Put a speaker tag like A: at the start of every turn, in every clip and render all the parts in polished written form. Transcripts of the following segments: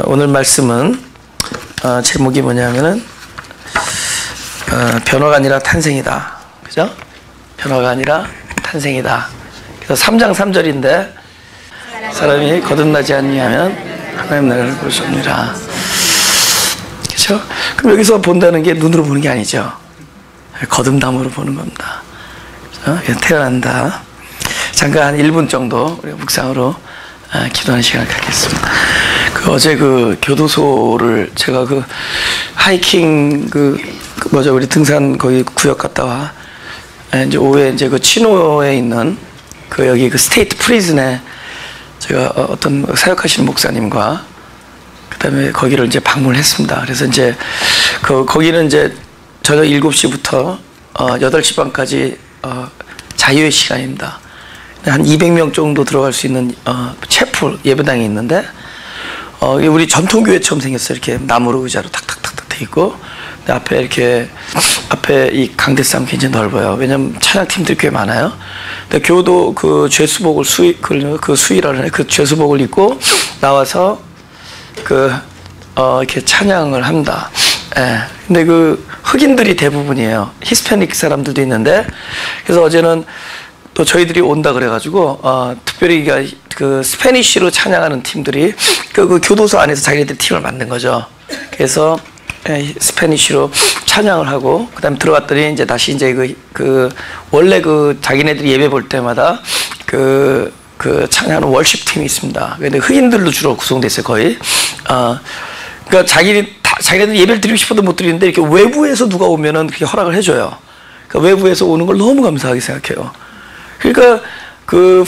A: 오늘 말씀은 제목이 뭐냐면은 변화가 아니라 탄생이다. 그죠? 변화가 아니라 탄생이다. 그래서 3장 3절인데 사람이 거듭나지 않으면 하나님 나라를 볼 수 없느니라. 그렇죠? 그럼 여기서 본다는 게 눈으로 보는 게 아니죠. 거듭남으로 보는 겁니다. 그렇죠? 태어난다. 잠깐 한 1분 정도 우리가 묵상으로 기도하는 시간을 갖겠습니다. 어제 교도소를 제가 하이킹 우리 등산 거기 구역 갔다 와. 이제 오후에 이제 치노에 있는 여기 스테이트 프리즌에 제가 어떤 사역하시는 목사님과 그다음에 거기를 이제 방문을 했습니다. 그래서 이제 거기는 이제 저녁 7시부터 8시 반까지 자유의 시간입니다. 한 200명 정도 들어갈 수 있는 채플 예배당이 있는데 우리 전통교회처럼 생겼어요. 이렇게 나무로 의자로 탁탁탁탁 돼 있고 앞에 이 강대상 굉장히 넓어요. 왜냐면 찬양팀들이 꽤 많아요. 근데 교도 죄수복을 수의라는 죄수복을 입고 나와서 이렇게 찬양을 합니다. 예. 근데 흑인들이 대부분이에요. 히스패닉 사람들도 있는데 그래서 어제는 또 저희들이 온다 그래가지고 특별히 스페니쉬로 찬양하는 팀들이 교도소 안에서 자기네들 팀을 만든 거죠. 그래서 스페니쉬로 찬양을 하고 그다음에 들어갔더니 이제 다시 이제 원래 자기네들이 예배 볼 때마다 찬양하는 월십 팀이 있습니다. 근데 흑인들로 주로 구성돼 있어요 거의. 그러니까 자기네들 예배를 드리고 싶어도 못 드리는데 이렇게 외부에서 누가 오면은 그렇게 허락을 해줘요. 그러니까 외부에서 오는 걸 너무 감사하게 생각해요. 그러니까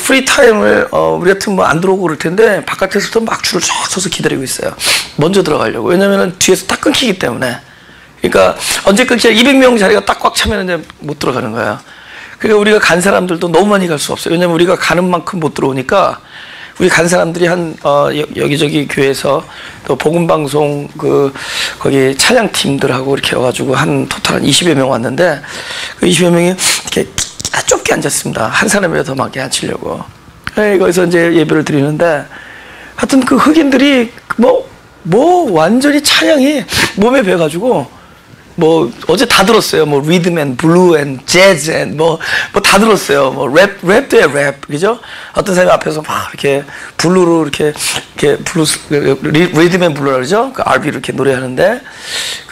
A: 프리 타임을 우리 같은 안 들어오고 그럴 텐데 바깥에서도 막 줄을 쫙 서서 기다리고 있어요. 먼저 들어가려고. 왜냐면은 뒤에서 딱 끊기기 때문에. 그러니까 언제 끊기냐 200명 자리가 딱 꽉 차면 이제 못 들어가는 거야. 그러니까 우리가 간 사람들도 너무 많이 갈 수 없어요. 왜냐면 우리가 가는 만큼 못 들어오니까 우리 간 사람들이 여기저기 교회에서 또 복음방송 거기 찬양팀들하고 이렇게 와가지고 토탈 한 20여 명 왔는데 그 20여 명이 이렇게 좁게 앉았습니다. 한 사람이라도 더 많게 앉히려고. 거기서 이제 예배를 드리는데 하여튼 흑인들이 완전히 찬양이 몸에 배가지고 어제 다 들었어요. 리듬 앤 블루 앤 재즈 앤 다 들었어요. 랩도 해 랩. 그죠? 어떤 사람이 앞에서 막 이렇게 블루로 이렇게 블루스 리듬 앤 블루라 그러죠? RB로 이렇게 노래하는데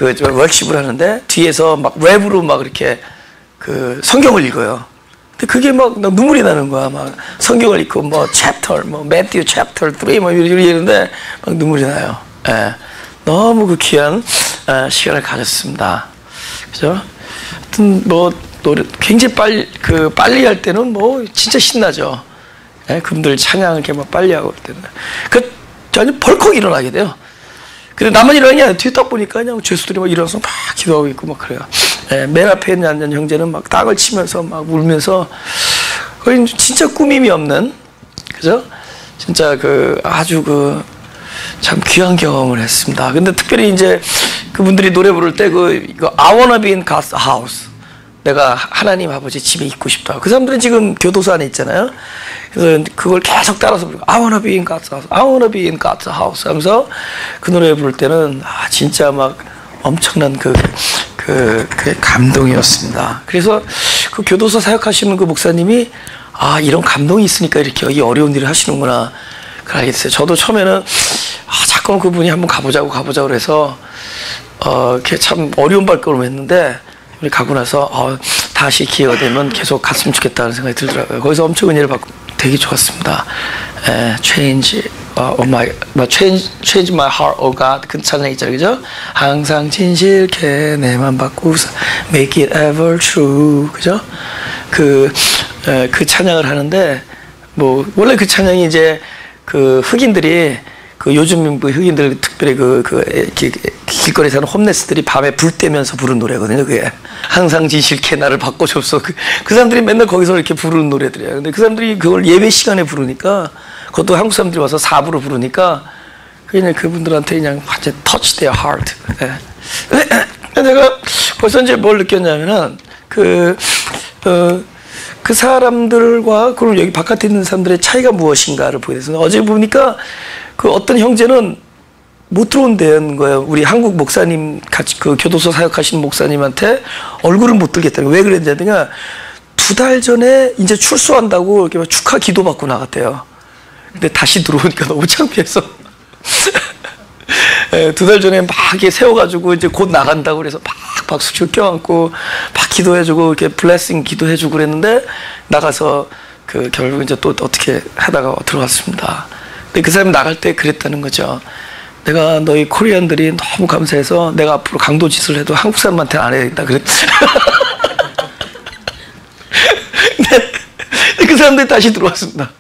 A: 월십을 하는데 뒤에서 막 랩으로 막 이렇게 성경을 읽어요. 근데 그게 막 눈물이 나는 거야. 막 성경을 읽고 챕터 매튜 챕터 3 이러는데 막 눈물이 나요. 예. 너무 귀한 시간을 가졌습니다. 그죠? 하여튼 노래 굉장히 빨리 할 때는 진짜 신나죠. 예? 그분들 찬양을 이렇게 빨리 하고 할 때는 완전 벌컥 일어나게 돼요. 근데 나만 일어나는 게 아니라 뒤에 딱 보니까 그냥 죄수들이 일어나서 막 기도하고 있고 막 그래요. 예, 맨 앞에 있는 형제는 막 딱을 치면서 막 울면서 거의 진짜 꾸밈이 없는 그죠? 진짜 아주 참 귀한 경험을 했습니다. 근데 특별히 이제 그분들이 노래 부를 때 I wanna be in God's house. 내가 하나님 아버지 집에 있고 싶다. 그 사람들은 지금 교도소 안에 있잖아요. 그래서 그걸 계속 따라서 부르고 I wanna be in God's house. I wanna be in God's house 하면서 그 노래 부를 때는 진짜 막 엄청난 감동이었습니다. 그래서 교도소 사역하시는 목사님이 이런 감동이 있으니까 이렇게 이 어려운 일을 하시는구나. 그걸 알게 됐어요. 저도 처음에는 자꾸 그분이 한번 가보자고 그래서 이렇게 참 어려운 발걸음을 했는데 우리 가고 나서 다시 기회가 되면 계속 갔으면 좋겠다는 생각이 들더라고요. 거기서 엄청 은혜를 받고 되게 좋았습니다. change my heart, oh God. 그 찬양 있잖아요, 그죠? 항상 진실케 내만 바꾸사 make it ever true, 그죠? 그 찬양을 하는데 원래 그 찬양이 이제 흑인들이 요즘 흑인들 특별히 길거리에 사는 홈레스들이 밤에 불 떼면서 부르는 노래거든요. 그게 항상 진실케 나를 바꿔줬어. 그 사람들이 맨날 거기서 이렇게 부르는 노래들이에요. 근데 그 사람들이 그걸 예배 시간에 부르니까 그것도 한국 사람들이 와서 4부로 부르니까 그냥 그분들한테 그냥 완전 touch their heart. 네. 내가 벌써 이제 뭘 느꼈냐면은 그 사람들과 그럼 여기 바깥에 있는 사람들의 차이가 무엇인가를 보게 돼서 어제 보니까 어떤 형제는 못 들어온다는 거예요. 우리 한국 목사님 같이 그 교도소 사역하시는 목사님한테 얼굴을 못 들겠다는 거예요. 왜 그랬냐면 2달 전에 이제 출소한다고 이렇게 축하 기도 받고 나갔대요. 근데 다시 들어오니까 너무 창피해서 2달 전에 막 이렇게 세워가지고 이제 곧 나간다고 그래서 막 박수 치고 껴안고 막 기도해주고 이렇게 블레싱 기도해주고 그랬는데 나가서 그 결국 이제 또 어떻게 하다가 들어왔습니다. 근데 그 사람이 나갈 때 그랬다는 거죠. 내가 너희 코리안들이 너무 감사해서 내가 앞으로 강도짓을 해도 한국 사람한테 안 해야겠다 그랬. 그 사람들이 다시 들어왔습니다.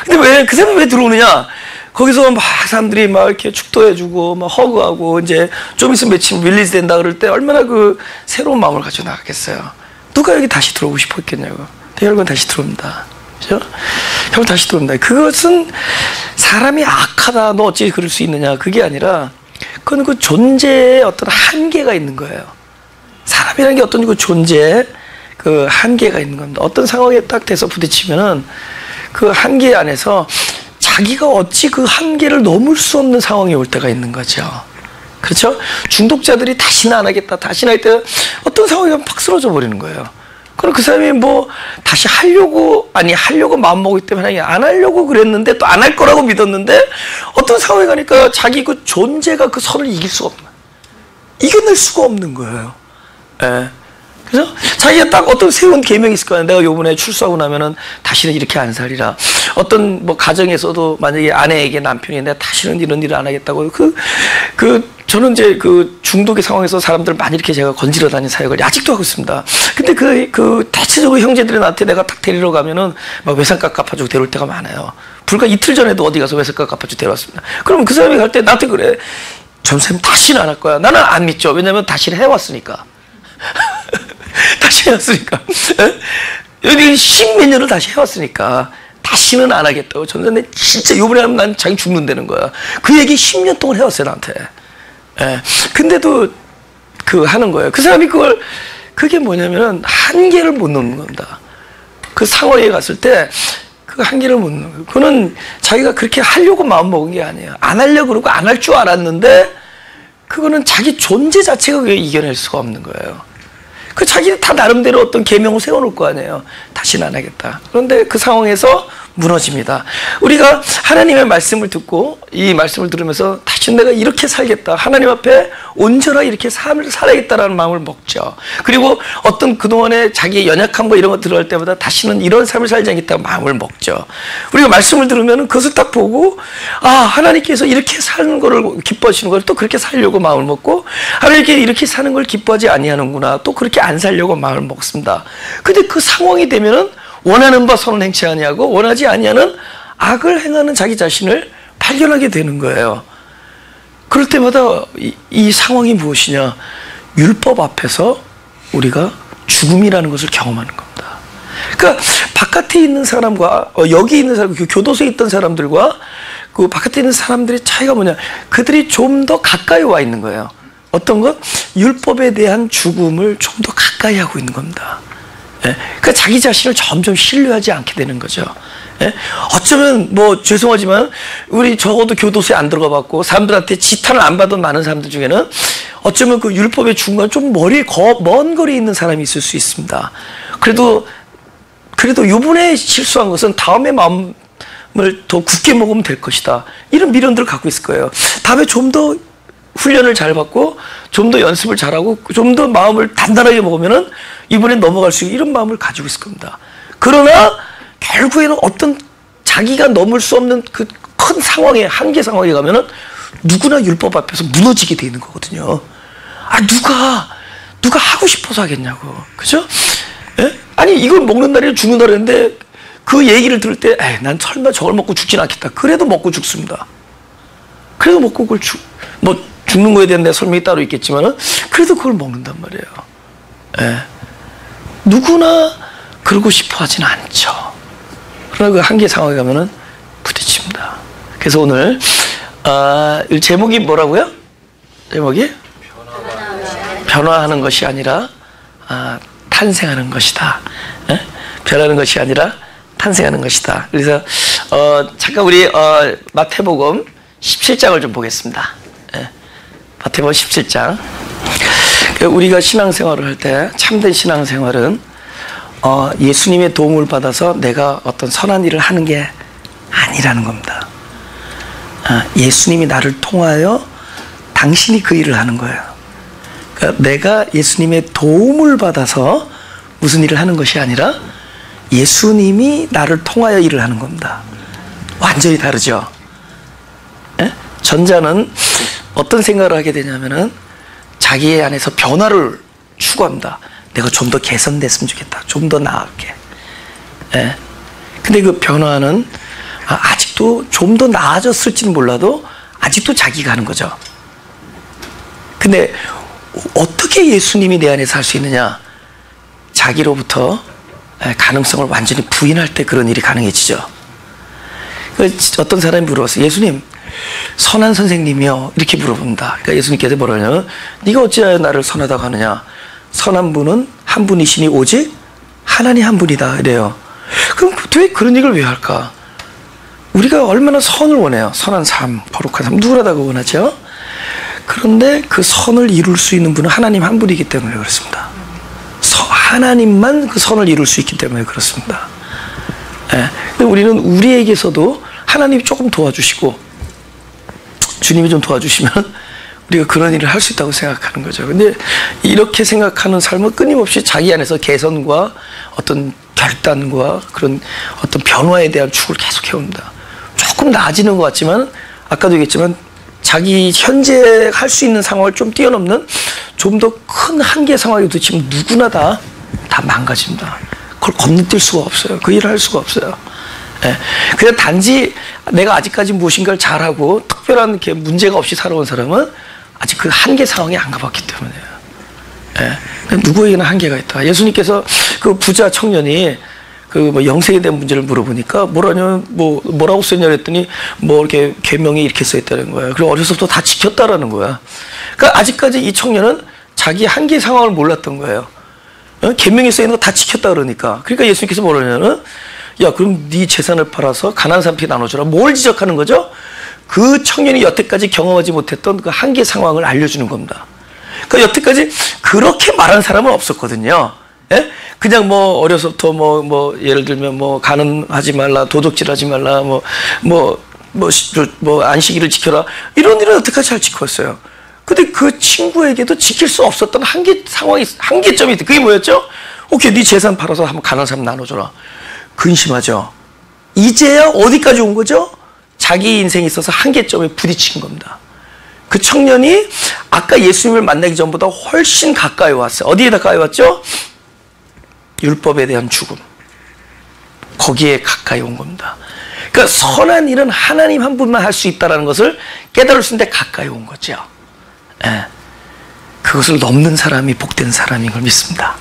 A: 근데 왜 그 사람이 왜 들어오느냐? 거기서 막 사람들이 막 이렇게 축도해주고 막 허그하고 이제 좀 있으면 며칠 릴리즈 된다 그럴 때 얼마나 그 새로운 마음을 가지고 나가겠어요. 누가 여기 다시 들어오고 싶었겠냐고. 결국은 다시 들어옵니다. 그죠? 결국 다시 들어옵니다. 그것은 사람이 악하다 너 어찌 그럴 수 있느냐 그게 아니라 그건 그 존재에 어떤 한계가 있는 거예요. 사람이라는 게 어떤 그 존재에 그 한계가 있는 겁니다. 어떤 상황에 딱 돼서 부딪히면은 그 한계 안에서 자기가 어찌 그 한계를 넘을 수 없는 상황이 올 때가 있는 거죠. 그렇죠? 중독자들이 다시는 안 하겠다, 다시는 할 때 어떤 상황이 팍 쓰러져 버리는 거예요. 그럼 그 사람이 뭐 다시 하려고 마음먹기 때문에 안 하려고 그랬는데 또 안 할 거라고 믿었는데 어떤 상황에 가니까 자기 그 존재가 그 선을 이길 수가 없는, 이겨낼 수가 없는 거예요. 예. 그래서 자기가 딱 어떤 세운 계명이 있을 거야. 내가 요번에 출소하고 나면은 다시는 이렇게 안 살리라. 어떤 뭐 가정에서도 만약에 아내에게 남편이 내가 다시는 이런 일을 안 하겠다고 저는 이제 그 중독의 상황에서 사람들 많이 이렇게 제가 건지러 다니는 사역을 아직도 하고 있습니다. 근데 그 대체적으로 형제들이 나한테 내가 딱 데리러 가면은 막 외상값 갚아주고 데려올 때가 많아요. 불과 이틀 전에도 어디 가서 외상값 갚아주고 데려왔습니다. 그러면 그 사람이 갈 때 나한테 그래. 전쌤 다시는 안 할 거야. 나는 안 믿죠. 왜냐면 다시는 해왔으니까. 다시 해왔으니까. 여기 10몇 년을 다시 해왔으니까 다시는 안 하겠다고. 전에 진짜 요번에 하면 난 자기 죽는다는 거야. 그 얘기 10년 동안 해왔어요 나한테. 근데도 그 하는 거예요. 그 사람이 그게 뭐냐면은 한계를 못 넘는 겁니다. 그 상황에 갔을 때 그 한계를 못 넘는 거예요. 그거는 자기가 그렇게 하려고 마음먹은 게 아니에요. 안 하려고 그러고 안 할 줄 알았는데 그거는 자기 존재 자체가 그게 이겨낼 수가 없는 거예요. 그 자기는 다 나름대로 어떤 계명을 세워놓을 거 아니에요. 다시는 안 하겠다. 그런데 그 상황에서 무너집니다. 우리가 하나님의 말씀을 듣고 이 말씀을 들으면서 다시 내가 이렇게 살겠다. 하나님 앞에 온전하게 이렇게 삶을 살아야겠다라는 마음을 먹죠. 그리고 어떤 그동안에 자기의 연약한 거 이런 거 들어갈 때마다 다시는 이런 삶을 살지 않겠다고 마음을 먹죠. 우리가 말씀을 들으면 그것을 딱 보고 아 하나님께서 이렇게 사는 거를 기뻐하시는 걸 또 그렇게 살려고 마음을 먹고 하나님께 이렇게 사는 걸 기뻐하지 아니하는구나 또 그렇게 안 살려고 마음을 먹습니다. 근데 그 상황이 되면은 원하는 바 선을 행치 아니하고 원하지 아니하는 악을 행하는 자기 자신을 발견하게 되는 거예요. 그럴 때마다 이 상황이 무엇이냐? 율법 앞에서 우리가 죽음이라는 것을 경험하는 겁니다. 그러니까 바깥에 있는 사람과 여기 있는 사람, 그 교도소에 있던 사람들과 그 바깥에 있는 사람들의 차이가 뭐냐? 그들이 좀 더 가까이 와 있는 거예요. 어떤 것? 율법에 대한 죽음을 좀 더 가까이 하고 있는 겁니다. 예? 그러니까 자기 자신을 점점 신뢰하지 않게 되는 거죠. 예? 어쩌면 뭐 죄송하지만 우리 적어도 교도소에 안 들어가 봤고 사람들한테 지탄을 안 받은 많은 사람들 중에는 어쩌면 그 율법의 중간 좀 먼 거리에 있는 사람이 있을 수 있습니다. 그래도 이번에 실수한 것은 다음에 마음을 더 굳게 먹으면 될 것이다. 이런 미련들을 갖고 있을 거예요. 다음에 좀 더 훈련을 잘 받고 좀 더 연습을 잘하고 좀 더 마음을 단단하게 먹으면은 이번엔 넘어갈 수 있는 이런 마음을 가지고 있을 겁니다. 그러나 결국에는 어떤 자기가 넘을 수 없는 그 큰 상황에 한계 상황에 가면은 누구나 율법 앞에서 무너지게 돼 있는 거거든요. 아 누가 하고 싶어서 하겠냐고, 그죠? 예? 아니 이걸 먹는 날이 죽는 날인데 그 얘기를 들을 때, 난 설마 저걸 먹고 죽진 않겠다. 그래도 먹고 죽습니다. 그래도 먹고 그걸 죽는 거에 대한 내 설명이 따로 있겠지만은 그래도 그걸 먹는단 말이에요. 예. 누구나 그러고 싶어 하진 않죠. 그러나 그 한계 상황에 가면은 부딪힙니다. 그래서 오늘, 제목이 뭐라고요? 제목이? 변화하는 것이 아니라, 탄생하는 것이다. 예? 변하는 것이 아니라 탄생하는 것이다. 그래서, 잠깐 우리, 마태복음 17장을 좀 보겠습니다. 예. 마태복음 17장. 우리가 신앙생활을 할 때 참된 신앙생활은 예수님의 도움을 받아서 내가 어떤 선한 일을 하는 게 아니라는 겁니다. 예수님이 나를 통하여 당신이 그 일을 하는 거예요. 그러니까 내가 예수님의 도움을 받아서 무슨 일을 하는 것이 아니라 예수님이 나를 통하여 일을 하는 겁니다. 완전히 다르죠. 예? 전자는 어떤 생각을 하게 되냐면은 자기 안에서 변화를 추구합니다. 내가 좀 더 개선됐으면 좋겠다. 좀 더 나았게. 예. 근데 그 변화는 아직도 좀 더 나아졌을지는 몰라도 아직도 자기가 하는 거죠. 근데 어떻게 예수님이 내 안에서 할 수 있느냐? 자기로부터 가능성을 완전히 부인할 때 그런 일이 가능해지죠. 어떤 사람이 물어봤어요. 예수님, 선한 선생님이요. 이렇게 물어본다. 그러니까 예수님께서 뭐라냐면, 네가 어찌하여 나를 선하다고 하느냐? 선한 분은 한 분이시니 오직 하나님 한 분이다. 이래요. 그럼 왜 그런 얘기를 왜 할까? 우리가 얼마나 선을 원해요. 선한 삶, 거룩한 삶. 누구라고 원하죠? 그런데 그 선을 이룰 수 있는 분은 하나님 한 분이기 때문에 그렇습니다. 하나님만 그 선을 이룰 수 있기 때문에 그렇습니다. 예. 근데 우리는 우리에게서도 하나님이 조금 도와주시고 주님이 좀 도와주시면 우리가 그런 일을 할 수 있다고 생각하는 거죠. 근데 이렇게 생각하는 삶은 끊임없이 자기 안에서 개선과 어떤 결단과 그런 어떤 변화에 대한 추구를 계속 해옵니다. 조금 나아지는 것 같지만 아까도 얘기했지만 자기 현재 할 수 있는 상황을 좀 뛰어넘는 좀 더 큰 한계 상황에 부딪히면 누구나 다 망가집니다. 그걸 건너뛸 수가 없어요. 그 일을 할 수가 없어요. 예. 그냥 단지 내가 아직까지 무엇인가를 잘하고 특별한 이렇게 문제가 없이 살아온 사람은 아직 그 한계 상황에 안 가봤기 때문에요. 예. 누구에게나 한계가 있다. 예수님께서 그 부자 청년이 그 뭐 영생에 대한 문제를 물어보니까 뭐라고 썼냐 그랬더니 이렇게 계명에 이렇게 써 있다는 거야. 그리고 어려서부터 다 지켰다라는 거야. 그러니까 아직까지 이 청년은 자기 한계 상황을 몰랐던 거예요. 계명에 써 있는 거 다 지켰다 그러니까. 그러니까 예수님께서 뭐라냐면은 야, 그럼 네 재산을 팔아서 가난한 사람한테 나눠줘라. 뭘 지적하는 거죠? 그 청년이 여태까지 경험하지 못했던 그 한계 상황을 알려주는 겁니다. 그러니까 여태까지 그렇게 말한 사람은 없었거든요. 예? 그냥 어려서부터 예를 들면 가늠하지 말라, 도둑질하지 말라, 안식일을 지켜라. 이런 일은 여태까지 잘 지켰어요. 근데 그 친구에게도 지킬 수 없었던 한계점이 있대. 그게 뭐였죠? 오케이, 네 재산 팔아서 한번 가난한 사람 나눠줘라. 근심하죠. 이제야 어디까지 온 거죠? 자기 인생에 있어서 한계점에 부딪힌 겁니다. 그 청년이 아까 예수님을 만나기 전보다 훨씬 가까이 왔어요. 어디에 가까이 왔죠? 율법에 대한 죽음. 거기에 가까이 온 겁니다. 그러니까 선한 일은 하나님 한 분만 할 수 있다는 것을 깨달을 수 있는데 가까이 온 거죠. 예. 그것을 넘는 사람이 복된 사람인 걸 믿습니다.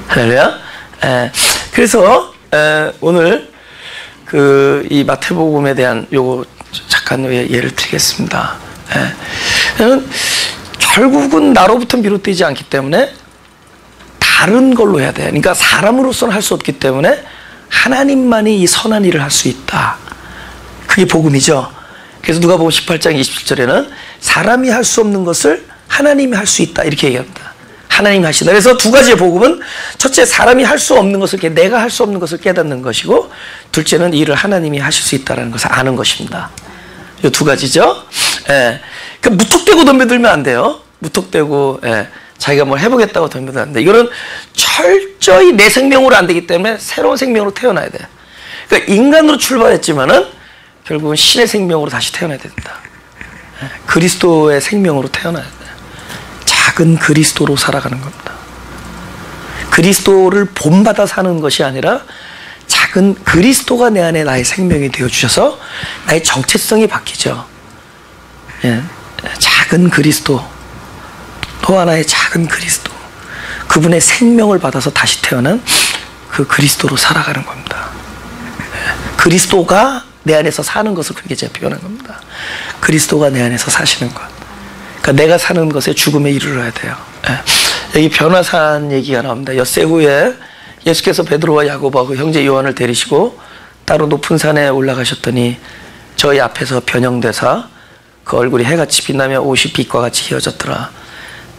A: 할렐루야. 예. 그래서 오늘 이 마태복음에 대한 요거 잠깐 예를 드리겠습니다. 저는 결국은 나로부터 비롯되지 않기 때문에 다른 걸로 해야 돼요. 그러니까 사람으로서는 할 수 없기 때문에 하나님만이 이 선한 일을 할 수 있다. 그게 복음이죠. 그래서 누가복음 18장 27절에는 사람이 할 수 없는 것을 하나님이 할 수 있다. 이렇게 얘기합니다. 하나님이 하신다. 그래서 두 가지의 복음은 첫째, 사람이 할 수 없는 것을 내가 할 수 없는 것을 깨닫는 것이고, 둘째는 이 일을 하나님이 하실 수 있다는 것을 아는 것입니다. 이 두 가지죠. 예. 그러니까 무턱대고 덤벼들면 안 돼요. 무턱대고 자기가 뭘 해보겠다고 덤벼들면 안 돼. 이거는 철저히 내 생명으로 안 되기 때문에 새로운 생명으로 태어나야 돼. 그러니까 인간으로 출발했지만은 결국은 신의 생명으로 다시 태어나야 된다. 그리스도의 생명으로 태어나야 돼. 작은 그리스도로 살아가는 겁니다. 그리스도를 본받아 사는 것이 아니라 작은 그리스도가 내 안에 나의 생명이 되어주셔서 나의 정체성이 바뀌죠. 작은 그리스도, 또 하나의 작은 그리스도, 그분의 생명을 받아서 다시 태어난 그 그리스도로 살아가는 겁니다. 그리스도가 내 안에서 사는 것을 그렇게 제가 표현한 겁니다. 그리스도가 내 안에서 사시는 것. 그러니까 내가 사는 것에 죽음에 이르러야 돼요. 여기 변화산 얘기가 나옵니다. 엿새 후에 예수께서 베드로와 야고보하고 형제 요한을 데리시고 따로 높은 산에 올라가셨더니 저희 앞에서 변형되사 그 얼굴이 해같이 빛나며 옷이 빛과 같이 휘어졌더라.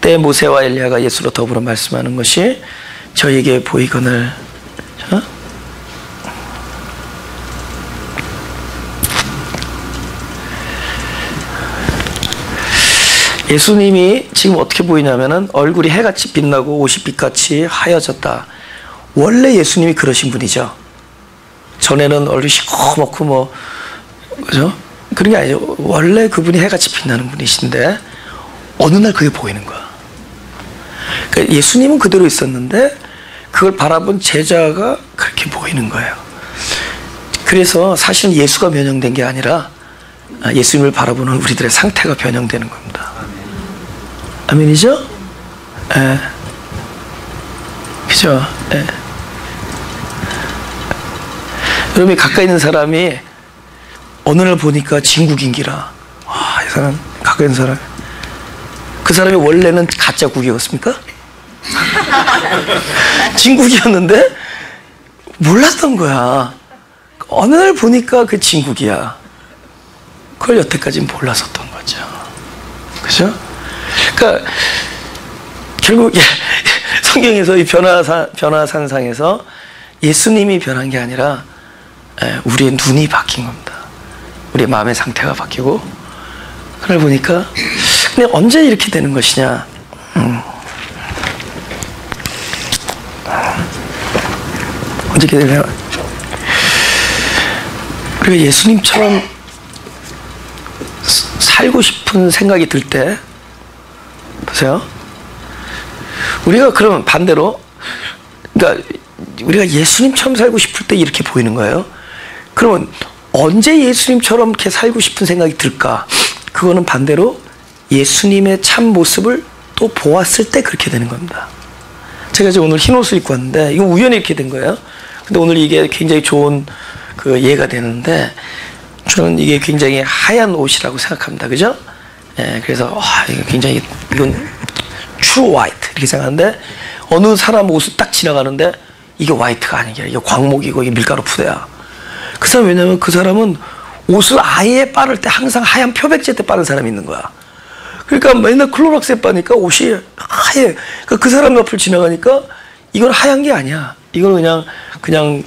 A: 때 모세와 엘리야가 예수로 더불어 말씀하는 것이 저에게 보이거늘. 예수님이 지금 어떻게 보이냐면은 얼굴이 해같이 빛나고 옷이 빛같이 하여졌다. 원래 예수님이 그러신 분이죠. 전에는 얼굴이 시커멓고 뭐 그죠? 그런 게 아니죠. 원래 그분이 해같이 빛나는 분이신데 어느 날 그게 보이는 거야. 그러니까 예수님은 그대로 있었는데 그걸 바라본 제자가 그렇게 보이는 거예요. 그래서 사실은 예수가 변형된 게 아니라 예수님을 바라보는 우리들의 상태가 변형되는 겁니다. 아멘이죠? 예. 그죠? 예. 여러분이 가까이 있는 사람이 어느 날 보니까 진국인기라. 와, 이 사람, 가까이 있는 사람. 그 사람이 원래는 가짜 국이었습니까? 진국이었는데 몰랐던 거야. 어느 날 보니까 그 진국이야. 그걸 여태까지는 몰랐었던 거죠. 그죠? 그러니까 결국 성경에서 이 변화산상에서 예수님이 변한 게 아니라 우리의 눈이 바뀐 겁니다. 우리의 마음의 상태가 바뀌고. 그걸 보니까 근데 언제 이렇게 되는 것이냐? 언제 이렇게 되냐? 우리가 예수님처럼 살고 싶은 생각이 들 때, 보세요. 우리가 그러면 반대로, 그러니까 우리가 예수님처럼 살고 싶을 때 이렇게 보이는 거예요. 그러면 언제 예수님처럼 이렇게 살고 싶은 생각이 들까? 그거는 반대로 예수님의 참 모습을 또 보았을 때 그렇게 되는 겁니다. 제가 이제 오늘 흰 옷을 입고 왔는데 이거 우연히 이렇게 된 거예요. 근데 오늘 이게 굉장히 좋은 그 예가 되는데 저는 이게 굉장히 하얀 옷이라고 생각합니다. 그죠? 예, 그래서 이거 굉장히 이건 true white 이렇게 생각하는데 어느 사람 옷을 딱 지나가는데 이게 화이트가 아닌 게 이게 광목이고 이게 밀가루 푸대야. 그 사람 왜냐면 그 사람은 옷을 아예 빠를 때 항상 하얀 표백제 때 빠른 사람이 있는 거야. 그러니까 맨날 클로락스에 빠니까 옷이 하얘. 그러니까 그 사람 옆을 지나가니까 이건 하얀 게 아니야. 이건 그냥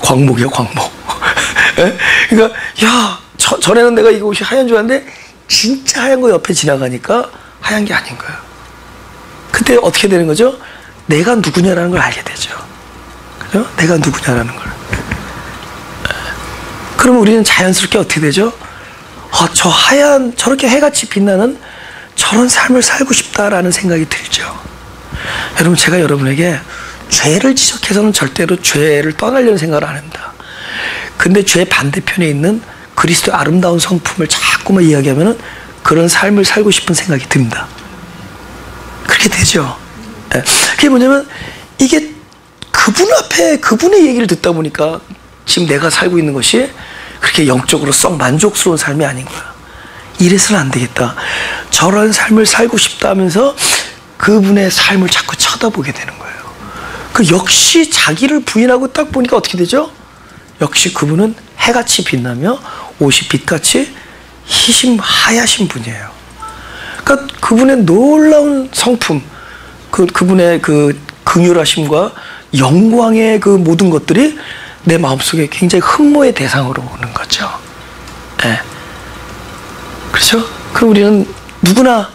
A: 광목이야, 광목. 그러니까 야 전에는 내가 이 옷이 하얀 줄 알았는데 진짜 하얀 거 옆에 지나가니까 하얀 게 아닌 거야. 그때 어떻게 되는 거죠? 내가 누구냐라는 걸 알게 되죠. 그죠? 내가 누구냐라는 걸. 그러면 우리는 자연스럽게 어떻게 되죠? 저 하얀 저렇게 해같이 빛나는 저런 삶을 살고 싶다라는 생각이 들죠. 여러분 제가 여러분에게 죄를 지적해서는 절대로 죄를 떠나려는 생각을 안 합니다. 근데 죄 반대편에 있는 그리스도의 아름다운 성품을 자꾸만 이야기하면은 그런 삶을 살고 싶은 생각이 듭니다. 그렇게 되죠. 그게 뭐냐면 이게 그분 앞에 그분의 얘기를 듣다 보니까 지금 내가 살고 있는 것이 그렇게 영적으로 썩 만족스러운 삶이 아닌 거야. 이래서는 안 되겠다. 저런 삶을 살고 싶다 하면서 그분의 삶을 자꾸 쳐다보게 되는 거예요. 그 역시 자기를 부인하고 딱 보니까 어떻게 되죠? 역시 그분은 해같이 빛나며 옷이 빛같이 하야신 분이에요. 그러니까 그분의 놀라운 성품, 그분의 그 긍휼하심과 영광의 그 모든 것들이 내 마음속에 굉장히 흠모의 대상으로 오는 거죠. 네. 그렇죠? 그럼 우리는 누구나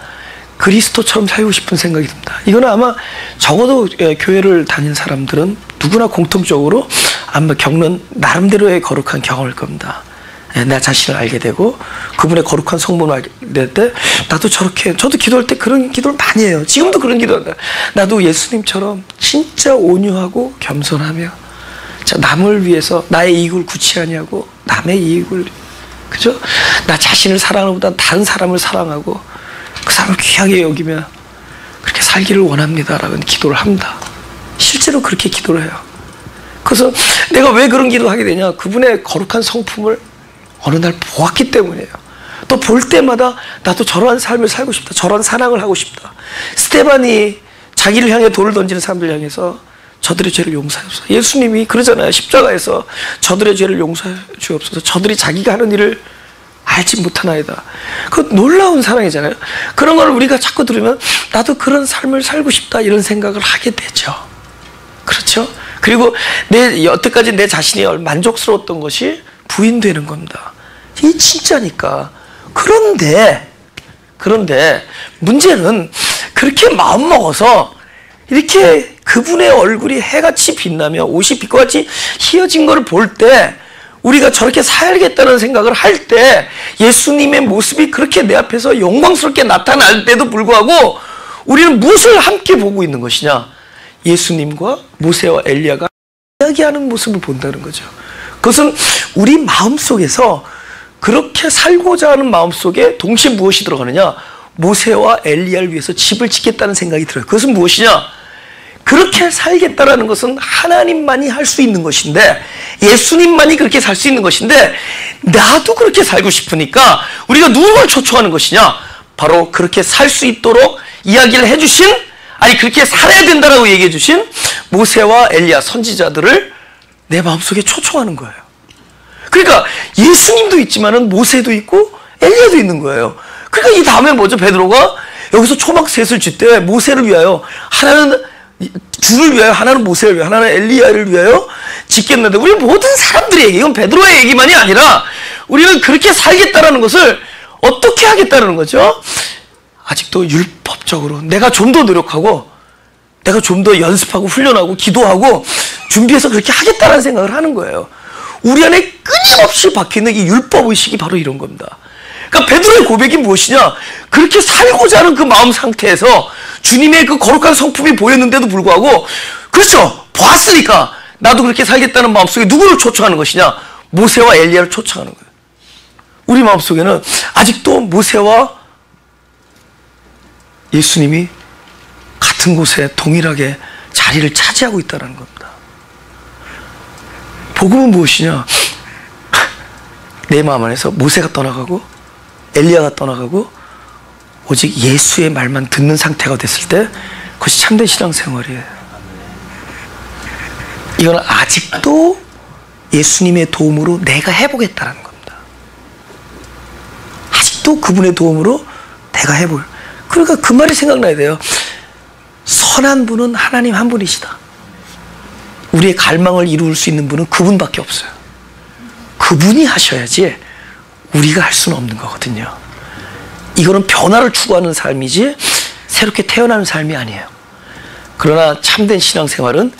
A: 그리스도처럼 살고 싶은 생각이 듭니다. 이거는 아마 적어도 교회를 다닌 사람들은 누구나 공통적으로 아마 겪는 나름대로의 거룩한 경험일 겁니다. 내 자신을 알게 되고 그분의 거룩한 성품을 알게 될 때 나도 저렇게, 저도 기도할 때 그런 기도를 많이 해요. 지금도 그런 기도한다. 나도 예수님처럼 진짜 온유하고 겸손하며 남을 위해서 나의 이익을 구치 아니하고 남의 이익을, 그죠? 나 자신을 사랑하는 것보다 다른 사람을 사랑하고 그 사람을 귀하게 여기며 그렇게 살기를 원합니다라는 기도를 합니다. 실제로 그렇게 기도를 해요. 그래서 내가 왜 그런 기도를 하게 되냐? 그분의 거룩한 성품을 어느 날 보았기 때문이에요. 또 볼 때마다 나도 저러한 삶을 살고 싶다. 저러한 사랑을 하고 싶다. 스데반이 자기를 향해 돌을 던지는 사람들 향해서 저들의 죄를 용서하옵소서. 예수님이 그러잖아요. 십자가에서 저들의 죄를 용서해 주옵소서. 저들이 자기가 하는 일을 알지 못하나이다. 그 놀라운 사랑이잖아요. 그런 걸 우리가 자꾸 들으면 나도 그런 삶을 살고 싶다 이런 생각을 하게 되죠. 그렇죠? 그리고 여태까지 내 자신이 만족스러웠던 것이 부인되는 겁니다. 이게 진짜니까. 그런데 문제는 그렇게 마음먹어서 이렇게 그분의 얼굴이 해같이 빛나며 옷이 빛과 같이 희어진 걸 볼 때 우리가 저렇게 살겠다는 생각을 할 때 예수님의 모습이 그렇게 내 앞에서 영광스럽게 나타날 때도 불구하고 우리는 무엇을 함께 보고 있는 것이냐? 예수님과 모세와 엘리야가 이야기하는 모습을 본다는 거죠. 그것은 우리 마음속에서 그렇게 살고자 하는 마음속에 동시에 무엇이 들어가느냐? 모세와 엘리야를 위해서 집을 짓겠다는 생각이 들어요. 그것은 무엇이냐? 그렇게 살겠다라는 것은 하나님만이 할 수 있는 것인데, 예수님만이 그렇게 살 수 있는 것인데, 나도 그렇게 살고 싶으니까 우리가 누굴 초청하는 것이냐? 바로 그렇게 살 수 있도록 이야기를 해주신, 아니 그렇게 살아야 된다라고 얘기해 주신 모세와 엘리야 선지자들을 내 마음속에 초청하는 거예요. 그러니까 예수님도 있지만은 모세도 있고 엘리야도 있는 거예요. 그러니까 이 다음에 뭐죠? 베드로가 여기서 초막셋을 짓되 모세를 위하여, 하나는 주를 위하여, 하나는 모세를 위하여, 하나는 엘리야를 위하여 짓겠는데, 우리 모든 사람들의 얘기, 이건 베드로의 얘기만이 아니라 우리는 그렇게 살겠다라는 것을 어떻게 하겠다는 거죠? 아직도 율법적으로 내가 좀 더 노력하고 내가 좀 더 연습하고 훈련하고 기도하고 준비해서 그렇게 하겠다는 생각을 하는 거예요. 우리 안에 끊임없이 박혀있는 이 율법의식이 바로 이런 겁니다. 그러니까 베드로의 고백이 무엇이냐? 그렇게 살고자 하는 그 마음 상태에서 주님의 그 거룩한 성품이 보였는데도 불구하고, 그렇죠, 보았으니까 나도 그렇게 살겠다는 마음속에 누구를 초청하는 것이냐? 모세와 엘리야를 초청하는 거예요. 우리 마음속에는 아직도 모세와 예수님이 같은 곳에 동일하게 자리를 차지하고 있다는 겁니다. 복음은 무엇이냐? 내 마음 안에서 모세가 떠나가고 엘리야가 떠나가고 오직 예수의 말만 듣는 상태가 됐을 때 그것이 참된 신앙생활이에요. 이건 아직도 예수님의 도움으로 내가 해보겠다는 겁니다. 아직도 그분의 도움으로 내가 해볼. 그러니까 그 말이 생각나야 돼요. 선한 분은 하나님 한 분이시다. 우리의 갈망을 이룰 수 있는 분은 그분밖에 없어요. 그분이 하셔야지 우리가 할 수는 없는 거거든요. 이거는 변화를 추구하는 삶이지 새롭게 태어나는 삶이 아니에요. 그러나 참된 신앙생활은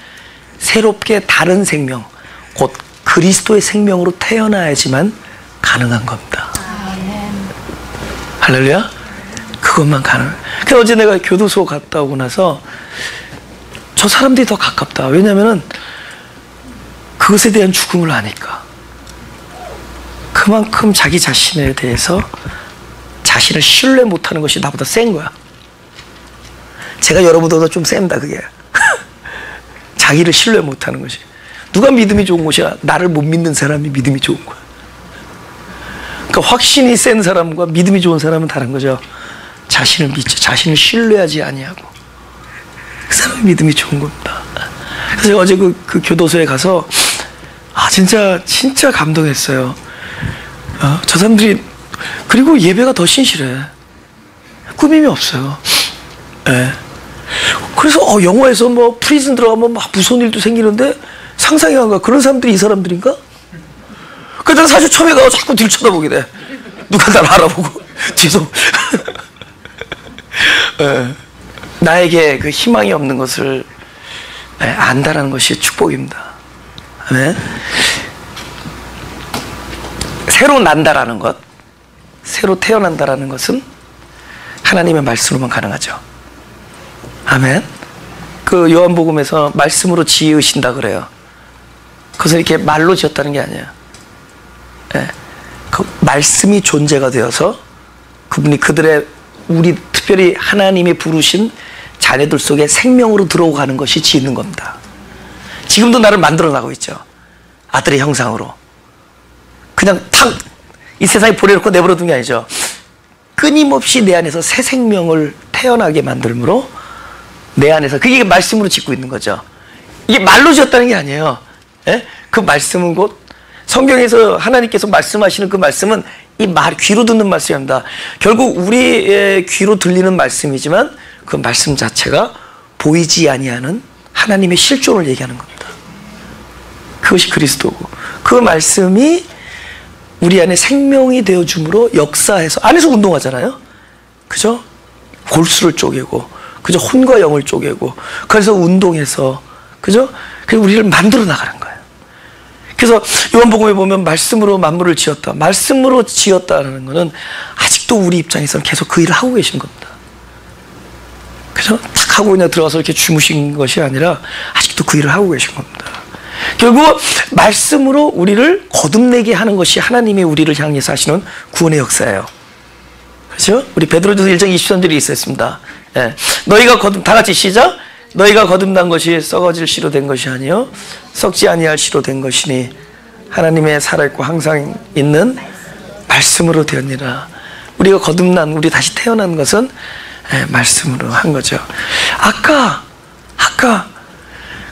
A: 새롭게 다른 생명, 곧 그리스도의 생명으로 태어나야지만 가능한 겁니다. 할렐루야? 그것만 가능해요. 그래서 어제 내가 교도소 갔다 오고 나서 저 사람들이 더 가깝다. 왜냐면은 그것에 대한 죽음을 아니까. 그만큼 자기 자신에 대해서 자신을 신뢰 못하는 것이 나보다 센 거야. 제가 여러분보다 좀 셉니다, 그게. 자기를 신뢰 못하는 것이. 누가 믿음이 좋은 것이야? 나를 못 믿는 사람이 믿음이 좋은 거야. 그러니까 확신이 센 사람과 믿음이 좋은 사람은 다른 거죠. 자신을 믿죠. 자신을 신뢰하지 아니하고. 그 사람이 믿음이 좋은 겁니다. 그래서 제가 어제 그 교도소에 가서 진짜 감동했어요. 저 사람들이, 그리고 예배가 더 신실해. 꾸밈이 없어요. 네. 그래서 영화에서 뭐 프리즌 들어가면 막 무서운 일도 생기는데 상상이 안 가. 그런 사람들이 이 사람들인가? 그래서 난 사실 처음에 가서 자꾸 뒤를 쳐다보게 돼. 누가 나를 알아보고 뒤에서. 네. 나에게 그 희망이 없는 것을 안다라는 것이 축복입니다. 네. 새로 난다라는 것, 새로 태어난다라는 것은 하나님의 말씀으로만 가능하죠. 아멘. 그 요한복음에서 말씀으로 지으신다 그래요. 그것은 이렇게 말로 지었다는 게 아니에요. 네. 그 말씀이 존재가 되어서 그분이 우리 특별히 하나님이 부르신 자녀들 속에 생명으로 들어가는 것이 지는 겁니다. 지금도 나를 만들어 나가고 있죠. 아들의 형상으로. 그냥 탁 이 세상에 보내놓고 내버려둔 게 아니죠. 끊임없이 내 안에서 새 생명을 태어나게 만들므로 내 안에서, 그게 말씀으로 짓고 있는 거죠. 이게 말로 지었다는 게 아니에요. 예? 그 말씀은 곧 성경에서 하나님께서 말씀하시는 그 말씀은 이 말, 귀로 듣는 말씀입니다. 결국 우리의 귀로 들리는 말씀이지만 그 말씀 자체가 보이지 아니하는 하나님의 실존을 얘기하는 겁니다. 그것이 그리스도고, 그 말씀이 우리 안에 생명이 되어줌으로 역사해서, 안에서 운동하잖아요. 그죠? 골수를 쪼개고, 그죠? 혼과 영을 쪼개고, 그래서 운동해서, 그죠? 그래서 우리를 만들어 나가는 거예요. 그래서 요한복음에 보면 말씀으로 만물을 지었다. 말씀으로 지었다는 것은 아직도 우리 입장에서는 계속 그 일을 하고 계신 겁니다. 그죠? 탁 하고 그냥 들어가서 이렇게 주무신 것이 아니라 아직도 그 일을 하고 계신 겁니다. 결국 말씀으로 우리를 거듭내게 하는 것이 하나님이 우리를 향해서 하시는 구원의 역사예요. 그렇죠? 우리 베드로전서 1장 23절이 있었습니다. 예. 너희가 다 같이 시작. 너희가 거듭난 것이 썩어질 씨로 된 것이 아니요 썩지 아니할 씨로 된 것이니 하나님의 살아있고 항상 있는 말씀으로 되었니라. 우리가 거듭난, 우리 다시 태어난 것은 말씀으로 한 거죠. 아까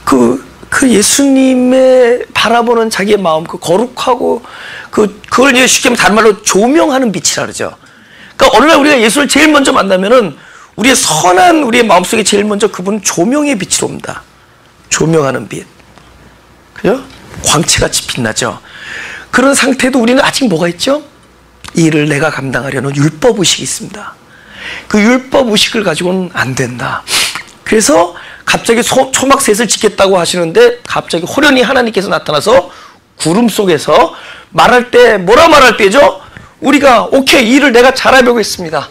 A: 그 예수님의 바라보는 자기의 마음, 그 거룩하고 그걸 이제 쉽게 다른 말로 조명하는 빛이라 그러죠. 그러니까 어느 날 우리가 예수를 제일 먼저 만나면은 우리의 선한 우리의 마음속에 제일 먼저 그분은 조명의 빛으로 옵니다. 조명하는 빛. 그죠? 광채같이 빛나죠. 그런 상태도 우리는 아직 뭐가 있죠? 이 일을 내가 감당하려는 율법의식이 있습니다. 그 율법의식을 가지고는 안 된다. 그래서 갑자기 초막셋을 지켰다고 하시는데 갑자기 호련히 하나님께서 나타나서 구름 속에서 말할 때 뭐라 말할 때죠? 우리가 오케이, 이 일을 내가 잘해보겠습니다.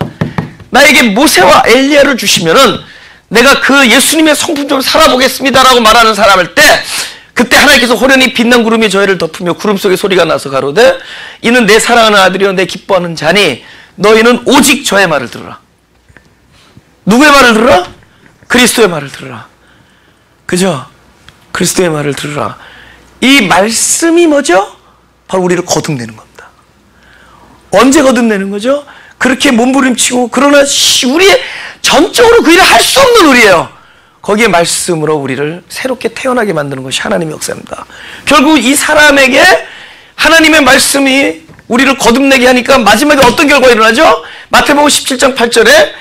A: 나에게 모세와 엘리야를 주시면은 내가 그 예수님의 성품 좀 살아보겠습니다라고 말하는 사람일 때, 그때 하나님께서 호련히 빛난 구름이 저희를 덮으며 구름 속에 소리가 나서 가로되 이는 내 사랑하는 아들이요 내 기뻐하는 자니 너희는 오직 저의 말을 들으라. 누구의 말을 들으라? 그리스도의 말을 들으라. 그죠? 그리스도의 말을 들으라. 이 말씀이 뭐죠? 바로 우리를 거듭내는 겁니다. 언제 거듭내는 거죠? 그렇게 몸부림치고, 그러나 우리의 전적으로 그 일을 할 수 없는 우리예요. 거기에 말씀으로 우리를 새롭게 태어나게 만드는 것이 하나님의 역사입니다. 결국 이 사람에게 하나님의 말씀이 우리를 거듭내게 하니까 마지막에 어떤 결과가 일어나죠? 마태복음 17장 8절에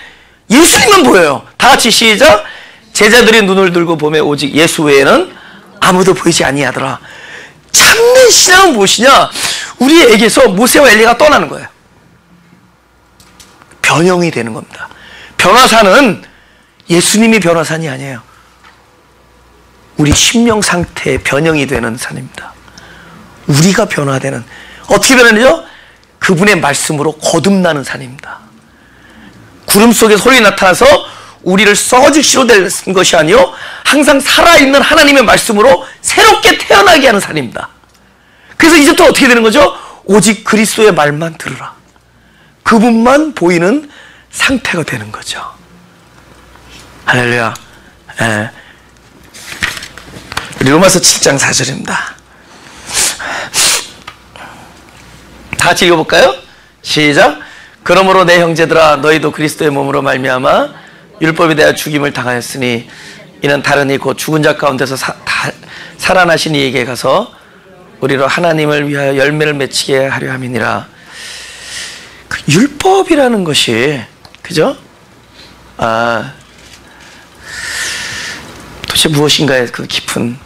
A: 예수님만 보여요. 다 같이 시작. 제자들이 눈을 들고 보매 오직 예수 외에는 아무도 보이지 아니하더라. 참된 신앙은 무엇이냐? 우리에게서 모세와 엘리야가 떠나는 거예요. 변형이 되는 겁니다. 변화사는 예수님이 변화산이 아니에요. 우리 심령 상태의 변형이 되는 산입니다. 우리가 변화되는, 어떻게 변하죠? 그분의 말씀으로 거듭나는 산입니다. 구름 속에 소리 나타나서 우리를 썩어질 씨로 된 것이 아니요 항상 살아있는 하나님의 말씀으로 새롭게 태어나게 하는 산입니다. 그래서 이제부터 어떻게 되는 거죠? 오직 그리스도의 말만 들으라. 그분만 보이는 상태가 되는 거죠. 할렐루야. 예. 로마서 7장 4절입니다. 다 같이 읽어볼까요? 시작. 그러므로 내 형제들아 너희도 그리스도의 몸으로 말미암아 율법에 대하여 죽임을 당하였으니 이는 다른 이 곧 죽은 자 가운데서 살아나신 이에게 가서 우리로 하나님을 위하여 열매를 맺히게 하려 함이니라. 그 율법이라는 것이, 그죠? 도대체 무엇인가의 그 깊은,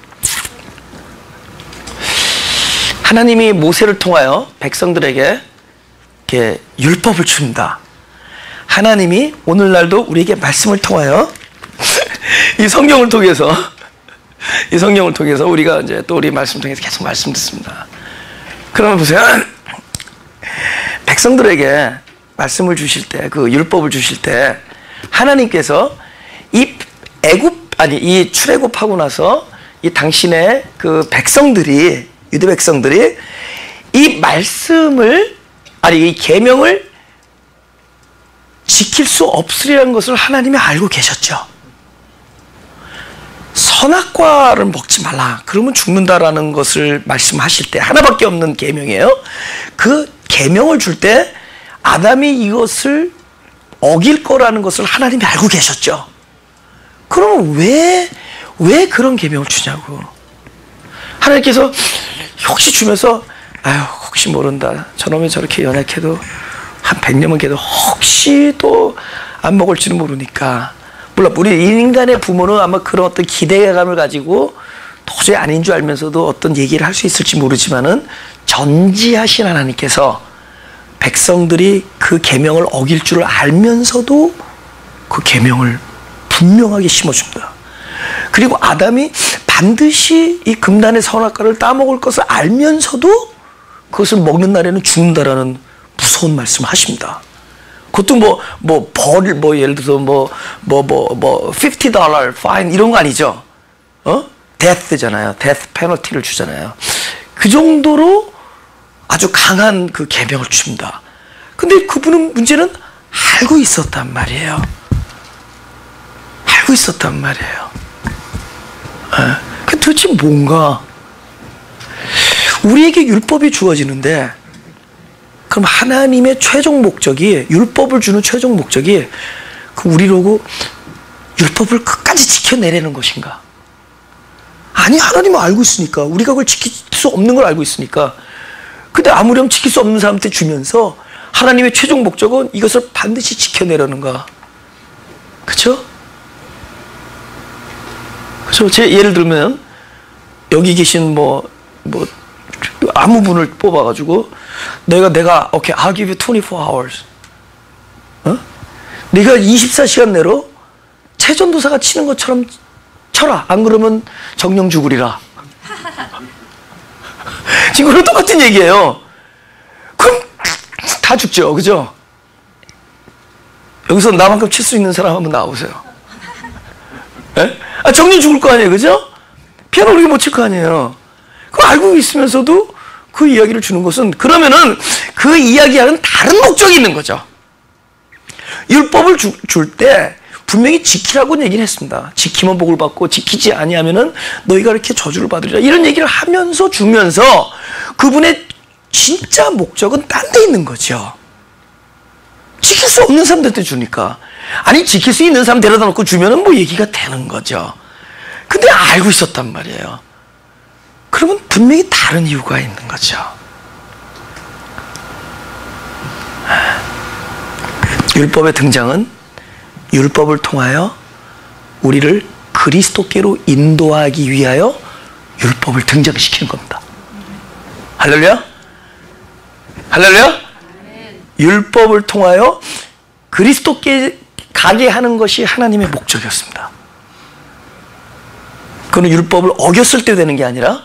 A: 하나님이 모세를 통하여 백성들에게 이렇게 율법을 줍니다. 하나님이 오늘날도 우리에게 말씀을 통하여 이 성경을 통해서 우리가 이제 또 우리 말씀 통해서 계속 말씀 듣습니다. 그러면 보세요. 백성들에게 말씀을 주실 때, 그 율법을 주실 때 하나님께서 이 출애굽하고 나서 이 당신의 그 백성들이, 유대 백성들이 이 말씀을, 이 계명을 지킬 수 없으리라는 것을 하나님이 알고 계셨죠. 선악과를 먹지 말라, 그러면 죽는다라는 것을 말씀하실 때, 하나밖에 없는 계명이에요. 그 계명을 줄 때 아담이 이것을 어길 거라는 것을 하나님이 알고 계셨죠. 그러면 왜 왜 그런 계명을 주냐고. 하나님께서 혹시 주면서 아유 혹시 모른다. 저놈이 저렇게 연약해도 한 100년만 걔도 혹시 또 안 먹을지는 모르니까. 물론 우리 인간의 부모는 아마 그런 어떤 기대감을 가지고 도저히 아닌 줄 알면서도 어떤 얘기를 할 수 있을지 모르지만은 전지하신 하나님께서 백성들이 그 계명을 어길 줄을 알면서도 그 계명을 분명하게 심어줍니다. 그리고 아담이 반드시 이 금단의 선악과를 따먹을 것을 알면서도 그것을 먹는 날에는 죽는다라는 무서운 말씀을 하십니다. 그것도 벌을 예를 들어서 $50 fine 이런 거 아니죠. death잖아요. death penalty를 주잖아요. 그 정도로 아주 강한 그 계명을 줍니다. 근데 그분은 문제는 알고 있었단 말이에요. 알고 있었단 말이에요. 그 도대체 뭔가 우리에게 율법이 주어지는데 그럼 하나님의 최종 목적이 율법을 주는 최종 목적이 그 우리로고 율법을 끝까지 지켜내려는 것인가? 아니 하나님은 알고 있으니까 우리가 그걸 지킬 수 없는 걸 알고 있으니까 근데 아무렴 지킬 수 없는 사람한테 주면서 하나님의 최종 목적은 이것을 반드시 지켜내려는가? 그렇죠? 그래서 제 예를 들면 여기 계신 아무 분을 뽑아가지고 내가 오케이 I'll give you 24 hours. 네가 24시간 내로 최전도사가 치는 것처럼 쳐라. 안 그러면 정령 죽으리라. 지금 그런 똑같은 얘기예요. 그럼 다 죽죠, 그죠? 여기서 나만큼 칠 수 있는 사람 한번 나와보세요. 정령 죽을 거 아니에요, 그죠? 피아노 우리가 못 칠 거 아니에요. 그거 알고 있으면서도 그 이야기를 주는 것은 그러면은 그 이야기하는 다른 목적이 있는 거죠. 율법을 줄 때 분명히 지키라고 얘기를 했습니다. 지키면 복을 받고 지키지 아니하면은 너희가 이렇게 저주를 받으리라. 이런 얘기를 하면서 주면서 그분의 진짜 목적은 딴 데 있는 거죠. 지킬 수 없는 사람들한테 주니까. 아니 지킬 수 있는 사람 데려다 놓고 주면은 얘기가 되는 거죠. 근데 알고 있었단 말이에요. 그러면 분명히 다른 이유가 있는 거죠. 율법의 등장은 율법을 통하여 우리를 그리스도께로 인도하기 위하여 율법을 등장시키는 겁니다. 할렐루야? 할렐루야? 율법을 통하여 그리스도께 가게 하는 것이 하나님의 목적이었습니다. 그는 율법을 어겼을 때 되는 게 아니라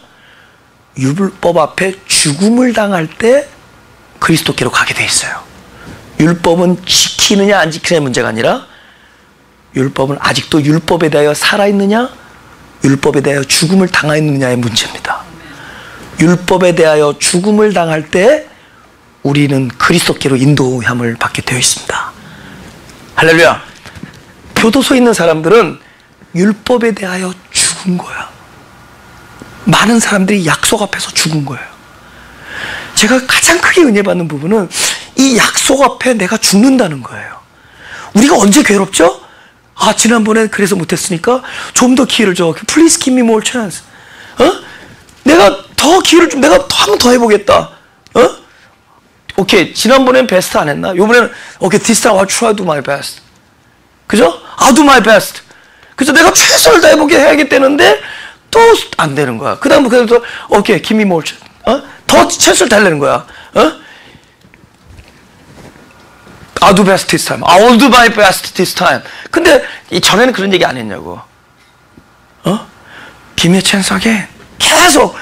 A: 율법 앞에 죽음을 당할 때 그리스도께로 가게 돼 있어요. 율법은 지키느냐 안 지키느냐의 문제가 아니라 율법은 아직도 율법에 대하여 살아있느냐 율법에 대하여 죽음을 당하였느냐의 문제입니다. 율법에 대하여 죽음을 당할 때 우리는 그리스도께로 인도함을 받게 되어 있습니다. 할렐루야. 교도소에 있는 사람들은 율법에 대하여 죽은 거야. 많은 사람들이 약속 앞에서 죽은 거예요. 제가 가장 크게 은혜 받는 부분은 이 약속 앞에 내가 죽는다는 거예요. 우리가 언제 괴롭죠? 지난번에 그래서 못했으니까 좀 더 기회를 줘. Please give me more chance. 내가 더 기회를 좀, 내가 한 번 더 해보겠다. 오케이, 지난번엔 베스트 안 했나? 요번에는 오케이, this time I'll try to do my best. 그죠? I'll do my best. 그래서 내가 최선을 다해보게 해야겠다는데 또 안 되는 거야. 그 다음 그래도 오케이, give me more chance. 더 최선을 다하려는 거야. I'll do best this time. I'll do my best this time. 근데 전에는 그런 얘기 안 했냐고. Give me a chance again. 계속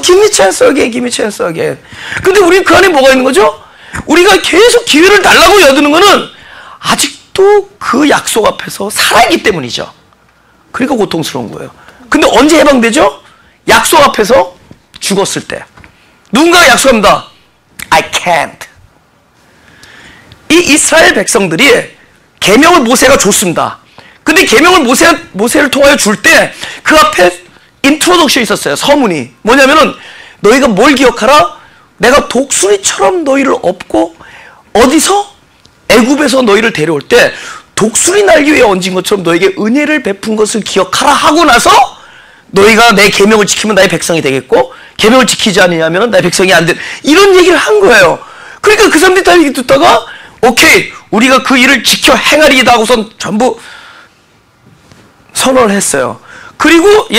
A: give me a chance again, give me a chance again. 근데 우리 그 안에 뭐가 있는 거죠? 우리가 계속 기회를 달라고 여드는 거는 아직도 그 약속 앞에서 살아있기 때문이죠. 그러니까 고통스러운 거예요. 근데 언제 해방되죠? 약속 앞에서 죽었을 때. 누군가가 약속합니다. I can't. 이 이스라엘 백성들이 계명을 모세가 줬습니다. 근데 계명을 모세를 통하여 줄 때 그 앞에 인트로덕션이 있었어요. 서문이. 뭐냐면은 너희가 뭘 기억하라? 내가 독수리처럼 너희를 업고 어디서? 애굽에서 너희를 데려올 때 독수리 날개 위에 얹은 것처럼 너에게 은혜를 베푼 것을 기억하라 하고 나서 너희가 내 계명을 지키면 나의 백성이 되겠고 계명을 지키지 않으면 나의 백성이 안 돼. 이런 얘기를 한 거예요. 그러니까 그 사람들이 다 얘기 듣다가 오케이 우리가 그 일을 지켜 행하리이다 하고선 전부 선언을 했어요. 그리고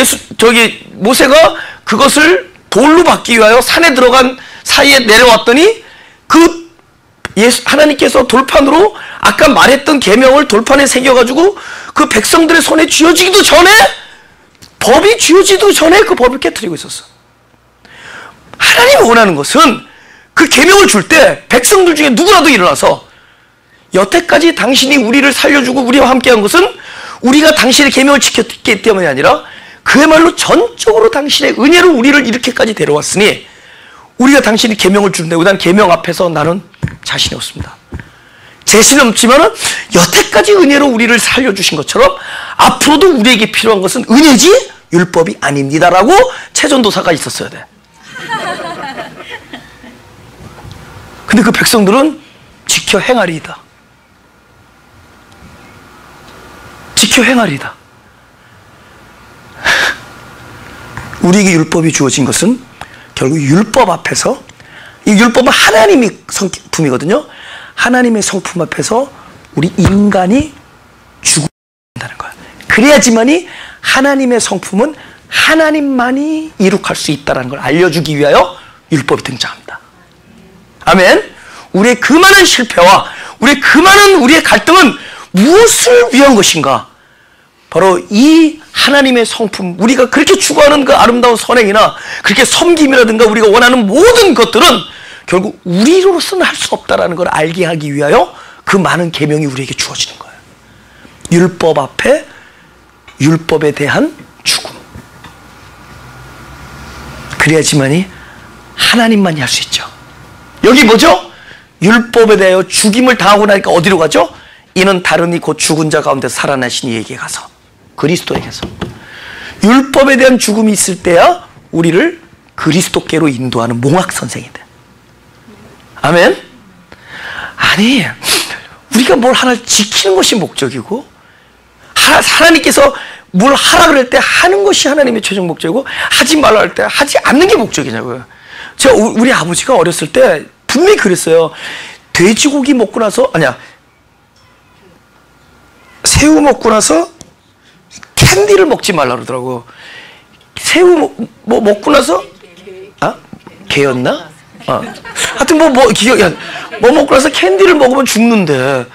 A: 모세가 그것을 돌로 받기 위하여 산에 들어간 사이에 내려왔더니 하나님께서 돌판으로 아까 말했던 계명을 돌판에 새겨가지고 그 백성들의 손에 쥐어지기도 전에 법이 쥐어지기도 전에 그 법을 깨트리고 있었어. 하나님이 원하는 것은 그 계명을 줄 때 백성들 중에 누구라도 일어나서 여태까지 당신이 우리를 살려주고 우리와 함께한 것은 우리가 당신의 계명을 지켰기 때문이 아니라 그야말로 전적으로 당신의 은혜로 우리를 이렇게까지 데려왔으니 우리가 당신이 계명을 주는데 난 계명 앞에서 나는 자신이 없습니다. 자신은 없지만은 여태까지 은혜로 우리를 살려주신 것처럼 앞으로도 우리에게 필요한 것은 은혜지 율법이 아닙니다라고 최전도사가 있었어야 돼. 근데 그 백성들은 지켜 행하리이다. 지켜 행하리이다. 우리에게 율법이 주어진 것은 결국 율법 앞에서, 이 율법은 하나님의 성품이거든요. 하나님의 성품 앞에서 우리 인간이 죽어야 한다는 거야. 그래야지만이 하나님의 성품은 하나님만이 이룩할 수 있다는 걸 알려주기 위하여 율법이 등장합니다. 아멘. 우리의 그 많은 실패와 우리의 그 많은 우리의 갈등은 무엇을 위한 것인가? 바로 이 하나님의 성품, 우리가 그렇게 추구하는 그 아름다운 선행이나 그렇게 섬김이라든가 우리가 원하는 모든 것들은 결국 우리로서는 할 수 없다는 걸 알게 하기 위하여 그 많은 계명이 우리에게 주어지는 거예요. 율법 앞에 율법에 대한 죽음. 그래야지만이 하나님만이 할 수 있죠. 여기 뭐죠? 율법에 대하여 죽임을 당하고 나니까 어디로 가죠? 이는 다르니 곧 죽은 자 가운데 살아나신 이에게 가서, 그리스도에게서. 율법에 대한 죽음이 있을 때야 우리를 그리스도께로 인도하는 몽학 선생이 돼. 아멘? 아니, 우리가 뭘 하나 지키는 것이 목적이고 하나님께서 뭘 하라 그럴 때 하는 것이 하나님의 최종 목적이고 하지 말라 할 때 하지 않는 게 목적이냐고요. 제가 우리 아버지가 어렸을 때 분명히 그랬어요. 돼지고기 먹고 나서, 아니야, 새우 먹고 나서 캔디를 먹지 말라 그러더라고. 새우 먹고 나서, 아? 개였나? 하여튼 뭐 먹고 나서 캔디를 먹으면 죽는데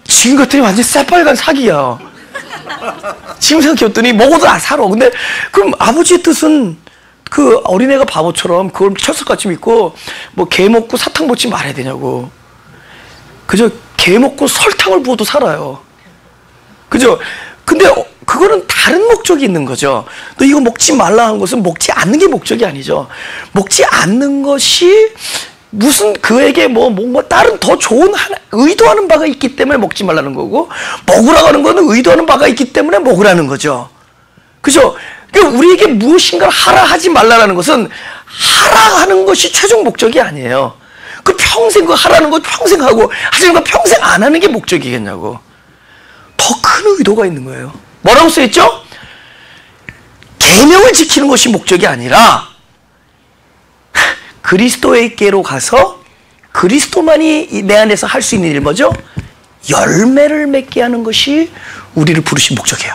A: 지금 같더니 완전 새빨간 사기야. 지금 생각해봤더니 먹어도 안 살아. 근데 그럼 아버지의 뜻은 그 어린애가 바보처럼 그걸 철석같이 믿고 뭐 게 먹고 사탕 먹지 말아야 되냐고. 그죠? 게 먹고 설탕을 부어도 살아요. 그죠? 근데 그거는 다른 목적이 있는 거죠. 너 이거 먹지 말라 한 것은 먹지 않는 게 목적이 아니죠. 먹지 않는 것이 무슨 그에게 뭐 다른 더 좋은 의도하는 바가 있기 때문에 먹지 말라는 거고, 먹으라고 하는 거는 의도하는 바가 있기 때문에 먹으라는 거죠. 그죠? 그러니까 우리에게 무엇인가를 하라 하지 말라라는 것은 하라 하는 것이 최종 목적이 아니에요. 그 평생 그 하라는 거 평생 하고 하지만 그 평생 안 하는 게 목적이겠냐고. 더 큰 의도가 있는 거예요. 뭐라고 써있죠? 계명을 지키는 것이 목적이 아니라 그리스도에게로 가서 그리스도만이 내 안에서 할 수 있는 일 뭐죠? 열매를 맺게 하는 것이 우리를 부르신 목적이에요.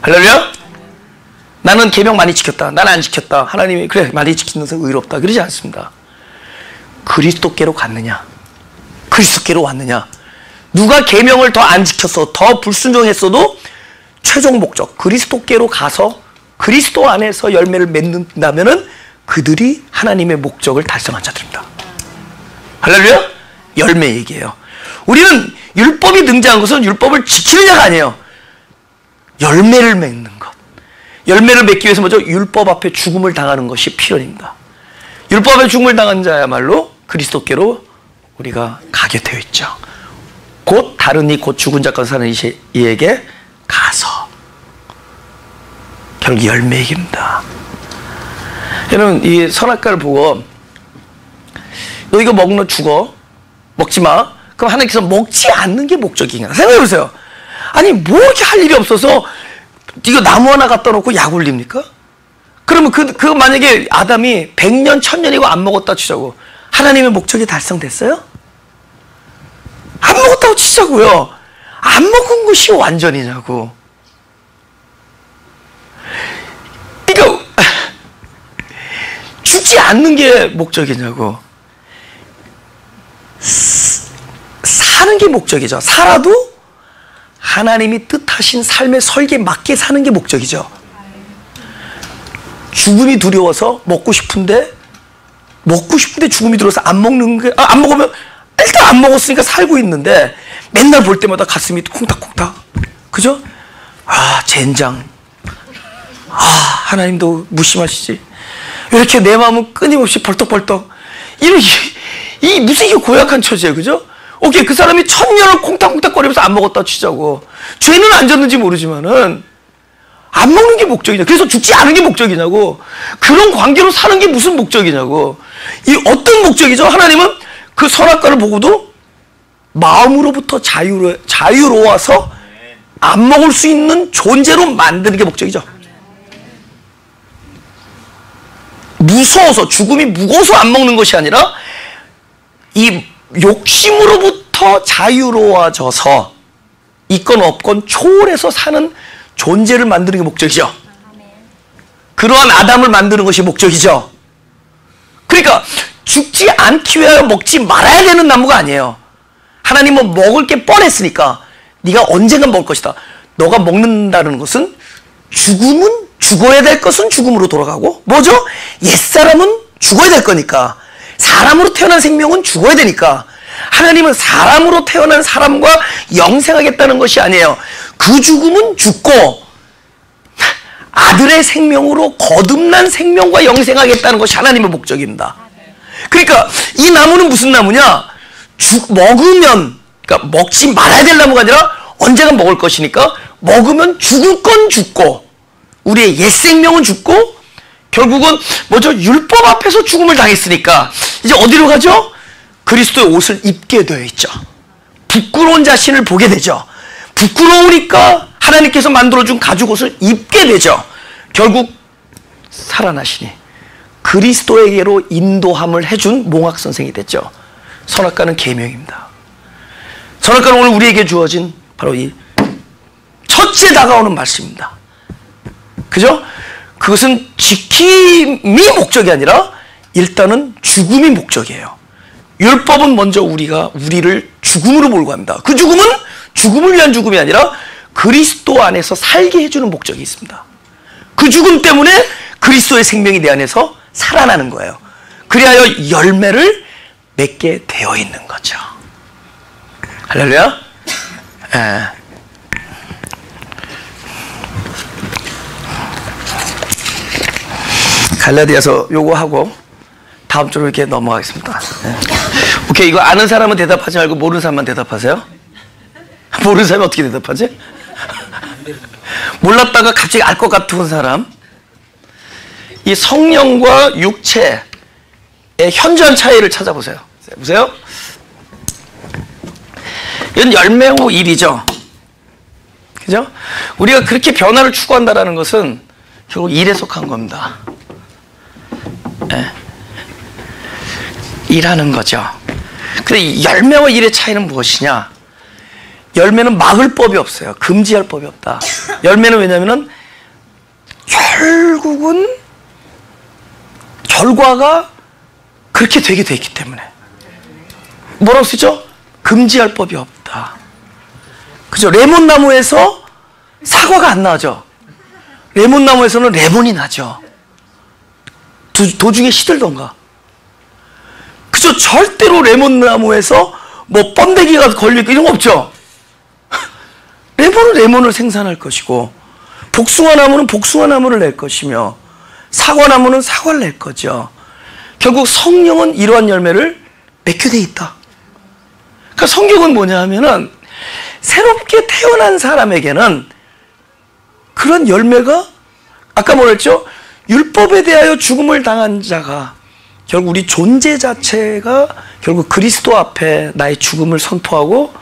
A: 할렐루야? 나는 계명 많이 지켰다. 나는 안 지켰다. 하나님이 그래 많이 지키면서 의롭다. 그러지 않습니다. 그리스도께로 갔느냐? 그리스도께로 왔느냐? 누가 계명을 더 안 지켰어, 더 불순종했어도 최종 목적 그리스도께로 가서 그리스도 안에서 열매를 맺는다면은 그들이 하나님의 목적을 달성한 자들입니다. 할렐루야? 열매 얘기예요. 우리는 율법이 등장한 것은 율법을 지키느냐가 아니에요. 열매를 맺는 것. 열매를 맺기 위해서 먼저 율법 앞에 죽음을 당하는 것이 필연입니다. 율법 앞에 죽음을 당한 자야말로 그리스도께로 우리가 가게 되어 있죠. 곧 다르니 곧 죽은 자 가운데 사는 이에게 가서. 결국 열매 얘기입니다. 여러분, 이 선악과를 보고 너 이거 먹으면 죽어. 먹지 마. 그럼 하나님께서 먹지 않는 게 목적인가? 생각해보세요. 아니 뭐 이렇게 할 일이 없어서 이거 나무 하나 갖다 놓고 약 올립니까? 그러면 그 만약에 아담이 100년 1000년이고 안 먹었다 치자고 하나님의 목적이 달성됐어요? 안 먹었다고 치자고요. 안 먹은 것이 완전이냐고. 그러니까 죽지 않는 게 목적이냐고. 사는 게 목적이죠. 살아도 하나님이 뜻하신 삶의 설계에 맞게 사는 게 목적이죠. 죽음이 두려워서 먹고 싶은데 죽음이 두려워서 안 먹는 게, 안 먹으면 일단 안 먹었으니까 살고 있는데 맨날 볼 때마다 가슴이 콩닥콩닥. 그죠? 아, 젠장. 아, 하나님도 무심하시지. 왜 이렇게 내 마음은 끊임없이 벌떡벌떡. 이 무슨 이게 고약한 처지예요. 그죠? 오케이, 그 사람이 1000년을 콩닥콩닥거리면서 안 먹었다 치자고. 죄는 안 졌는지 모르지만은 안 먹는 게 목적이냐. 그래서 죽지 않은 게 목적이냐고. 그런 관계로 사는 게 무슨 목적이냐고. 이 어떤 목적이죠? 하나님은 그 선악과를 보고도 마음으로부터 자유로워서 안 먹을 수 있는 존재로 만드는 게 목적이죠. 무서워서, 죽음이 무거워서 안 먹는 것이 아니라 이 욕심으로부터 자유로워져서 있건 없건 초월해서 사는 존재를 만드는 게 목적이죠. 그러한 아담을 만드는 것이 목적이죠. 그러니까 죽지 않기 위하여 먹지 말아야 되는 나무가 아니에요. 하나님은 먹을 게 뻔했으니까 네가 언젠간 먹을 것이다. 너가 먹는다는 것은 죽어야 될 것은 죽음으로 돌아가고, 뭐죠? 옛사람은 죽어야 될 거니까, 사람으로 태어난 생명은 죽어야 되니까, 하나님은 사람으로 태어난 사람과 영생하겠다는 것이 아니에요. 그 죽음은 죽고 아들의 생명으로 거듭난 생명과 영생하겠다는 것이 하나님의 목적입니다. 그러니까 이 나무는 무슨 나무냐? 먹으면, 그러니까 먹지 말아야 될 나무가 아니라 언젠가 먹을 것이니까 먹으면 죽을 건 죽고 우리의 옛 생명은 죽고 결국은 뭐죠? 율법 앞에서 죽음을 당했으니까 이제 어디로 가죠? 그리스도의 옷을 입게 되어 있죠. 부끄러운 자신을 보게 되죠. 부끄러우니까 하나님께서 만들어준 가죽옷을 입게 되죠. 결국 살아나시니 그리스도에게로 인도함을 해준 몽학 선생이 됐죠. 선악과는 계명입니다. 선악과는 오늘 우리에게 주어진 바로 이 첫째 다가오는 말씀입니다. 그죠? 그것은 지킴이 목적이 아니라 일단은 죽음이 목적이에요. 율법은 먼저 우리를 죽음으로 몰고 갑니다. 그 죽음은 죽음을 위한 죽음이 아니라 그리스도 안에서 살게 해주는 목적이 있습니다. 그 죽음 때문에 그리스도의 생명이 내 안에서 살아나는 거예요. 그리하여 열매를 맺게 되어 있는 거죠. 할렐루야. 갈라디아서 요거 하고 다음 주로 이렇게 넘어가겠습니다. 오케이, 이거 아는 사람은 대답하지 말고 모르는 사람만 대답하세요. 모르는 사람이 어떻게 대답하지? 몰랐다가 갑자기 알 것 같은 사람. 이 성령과 육체의 현저한 차이를 찾아보세요. 보세요. 이건 열매고 일이죠. 그죠? 우리가 그렇게 변화를 추구한다는 것은 결국 일에 속한 겁니다. 일하는 거죠. 근데 열매와 일의 차이는 무엇이냐? 열매는 막을 법이 없어요. 금지할 법이 없다. 열매는 왜냐면은 결국은 결과가 그렇게 되게 돼 있기 때문에. 뭐라고 쓰죠? 금지할 법이 없다. 그죠? 레몬나무에서 사과가 안 나죠. 레몬나무에서는 레몬이 나죠. 도중에 시들던가. 그죠? 절대로 레몬나무에서 뭐 번데기가 걸리고 이런 거 없죠. 레몬은 레몬을 생산할 것이고, 복숭아나무는 복숭아나무를 낼 것이며, 사과나무는 사과를 낼 거죠. 결국 성령은 이러한 열매를 맺게 돼 있다. 그러니까 성경은 뭐냐 하면은 새롭게 태어난 사람에게는 그런 열매가, 아까 뭐라 했죠? 율법에 대하여 죽음을 당한 자가 결국 우리 존재 자체가 결국 그리스도 앞에 나의 죽음을 선포하고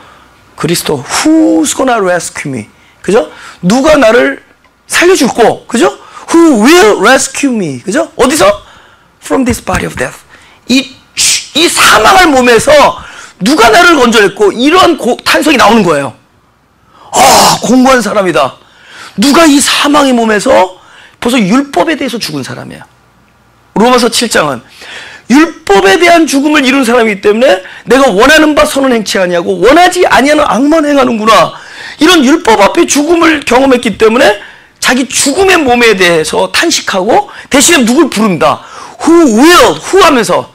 A: 그리스도 who's gonna rescue me? 그죠? 누가 나를 살려줄고, 그죠? Who will rescue me? 그죠? 어디서? From this body of death. 이 사망할 몸에서 누가 나를 건져냈고, 이러한 탄성이 나오는 거예요. 아, 공부한 사람이다. 누가 이 사망의 몸에서 벌써 율법에 대해서 죽은 사람이에요. 로마서 7장은 율법에 대한 죽음을 이룬 사람이기 때문에 내가 원하는 바 선은 행치 아니하고 원하지 아니하는 악만 행하는구나. 이런 율법 앞에 죽음을 경험했기 때문에 자기 죽음의 몸에 대해서 탄식하고 대신에 누굴 부른다. Who will, who 하면서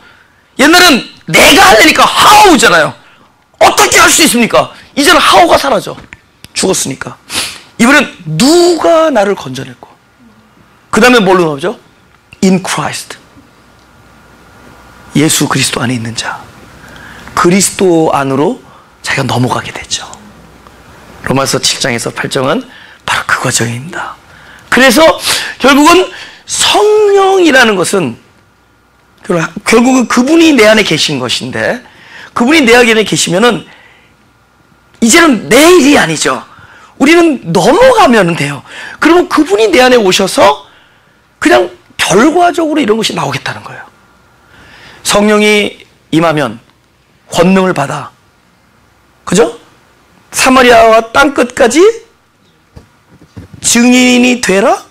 A: 옛날엔 내가 하려니까 how잖아요. 어떻게 할 수 있습니까? 이제는 how가 사라져. 죽었으니까. 이번엔 누가 나를 건져냈고 그 다음에 뭘로 나오죠? In Christ. 예수 그리스도 안에 있는 자. 그리스도 안으로 자기가 넘어가게 되죠. 로마서 7장에서 8장은 바로 그 과정입니다. 그래서 결국은 성령이라는 것은 결국은 그분이 내 안에 계신 것인데 그분이 내 안에 계시면은 이제는 내 일이 아니죠. 우리는 넘어가면 돼요. 그러면 그분이 내 안에 오셔서 그냥 결과적으로 이런 것이 나오겠다는 거예요. 성령이 임하면 권능을 받아. 그죠? 사마리아와 땅끝까지 증인이 되라?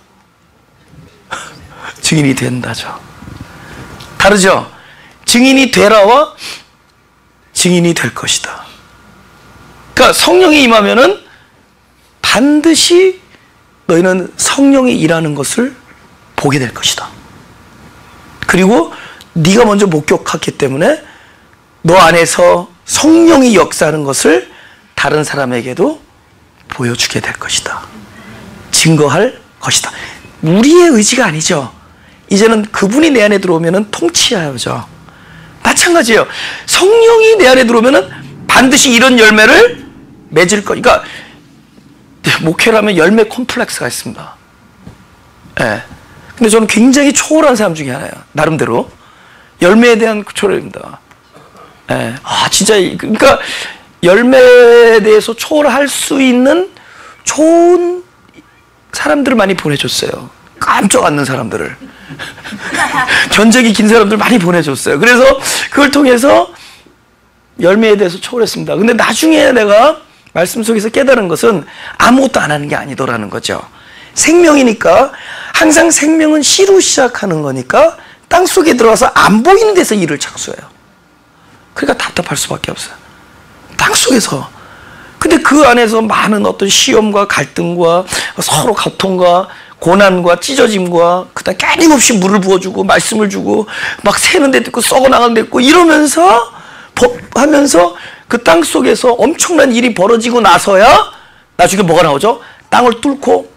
A: 증인이 된다죠. 다르죠? 증인이 되라와 증인이 될 것이다. 그러니까 성령이 임하면은 반드시 너희는 성령이 일하는 것을 보게 될 것이다. 그리고 네가 먼저 목격했기 때문에 너 안에서 성령이 역사하는 것을 다른 사람에게도 보여주게 될 것이다. 증거할 것이다. 우리의 의지가 아니죠. 이제는 그분이 내 안에 들어오면 통치하죠. 마찬가지예요. 성령이 내 안에 들어오면 반드시 이런 열매를 맺을 거. 그러니까 목회라면 열매 콤플렉스가 있습니다. 예. 근데 저는 굉장히 초월한 사람 중에 하나예요. 나름대로. 열매에 대한 초월입니다. 예. 아, 진짜, 그러니까 열매에 대해서 초월할 수 있는 좋은 사람들을 많이 보내줬어요. 깜짝 앉는 사람들을. 견적이 긴 사람들 많이 보내줬어요. 그래서 그걸 통해서 열매에 대해서 초월했습니다. 근데 나중에 내가 말씀 속에서 깨달은 것은 아무것도 안 하는 게 아니더라는 거죠. 생명이니까 항상 생명은 씨로 시작하는 거니까 땅 속에 들어가서 안 보이는 데서 일을 착수해요. 그러니까 답답할 수밖에 없어요. 땅 속에서. 근데 그 안에서 많은 어떤 시험과 갈등과 서로 고통과 고난과 찢어짐과 그다음 끊임없이 물을 부어주고 말씀을 주고 막 새는 데도 있고 썩어나가는 데도 있고 이러면서 하면서 그 땅 속에서 엄청난 일이 벌어지고 나서야 나중에 뭐가 나오죠? 땅을 뚫고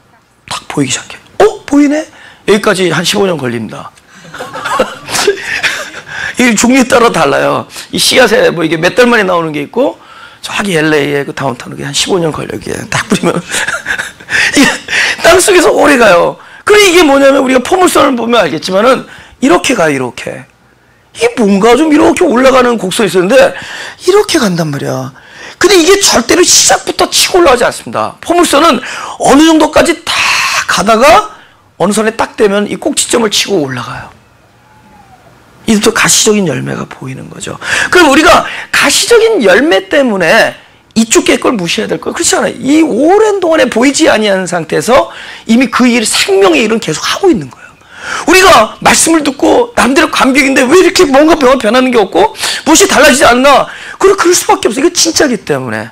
A: 탁 보이기 시작해. 보이네? 여기까지 한 15년 걸립니다. 이 종류에 따라 달라요. 이 씨앗에 뭐 이게 몇 달 만에 나오는 게 있고 저기 LA에 그 다운타운에 한 15년 걸려. 이게 딱 뿌리면 땅 속에서 오래 가요. 그래 이게 뭐냐면 우리가 포물선을 보면 알겠지만은 이렇게 가요. 이렇게. 이게 뭔가 좀 이렇게 올라가는 곡선이 있었는데 이렇게 간단 말이야. 근데 이게 절대로 시작부터 치고 올라가지 않습니다. 포물선은 어느 정도까지 다 가다가 어느 선에 딱 되면 이 꼭지점을 치고 올라가요. 이제부터 가시적인 열매가 보이는 거죠. 그럼 우리가 가시적인 열매 때문에 이쪽 걸 무시해야 될 거예요. 그렇지 않아요. 이 오랜 동안에 보이지 아니하는 상태에서 이미 그 일, 생명의 일은 계속 하고 있는 거예요. 우리가 말씀을 듣고 남대로 감격인데 왜 이렇게 뭔가 변하는 게 없고 무엇이 달라지지 않나? 그럴 수밖에 없어요. 이거 진짜기 때문에.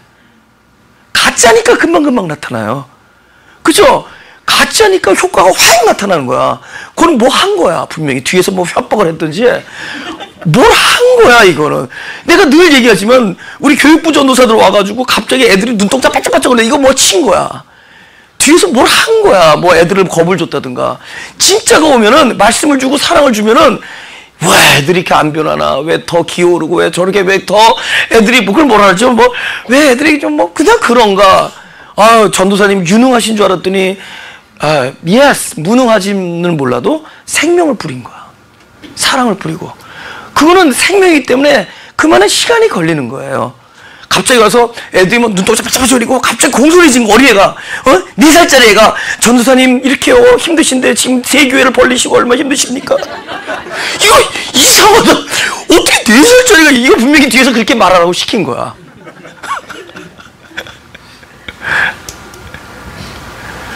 A: 가짜니까 금방금방 나타나요. 그죠? 가짜니까 효과가 확 나타나는 거야. 그건 뭐 한 거야. 분명히 뒤에서 뭐 협박을 했든지 뭘 한 거야 이거는. 내가 늘 얘기하지만 우리 교육부 전도사들 와가지고 갑자기 애들이 눈동자 반짝반짝 거려. 이거 뭐 친 거야. 뒤에서 뭘 한 거야. 뭐 애들을 겁을 줬다든가. 진짜가 오면은 말씀을 주고 사랑을 주면은 왜 애들이 이렇게 안 변하나? 왜 더 기어오르고 왜 저렇게 왜 더 애들이 뭐 그걸 뭐라 하죠? 뭐 왜 애들이 좀 뭐 그냥 그런가? 아 전도사님 유능하신 줄 알았더니 yes 무능하지는 몰라도 생명을 뿌린 거야. 사랑을 뿌리고 그거는 생명이기 때문에 그만한 시간이 걸리는 거예요. 갑자기 와서 애들이 뭐 눈동자 바짝바짝 소리고 갑자기 공소리 지른 어린애가 4살짜리 애가 전도사님 이렇게요 힘드신데 지금 새 교회를 벌리시고 얼마나 힘드십니까? 이거 이상하다. 어떻게 4살짜리가 이거 분명히 뒤에서 그렇게 말하라고 시킨 거야.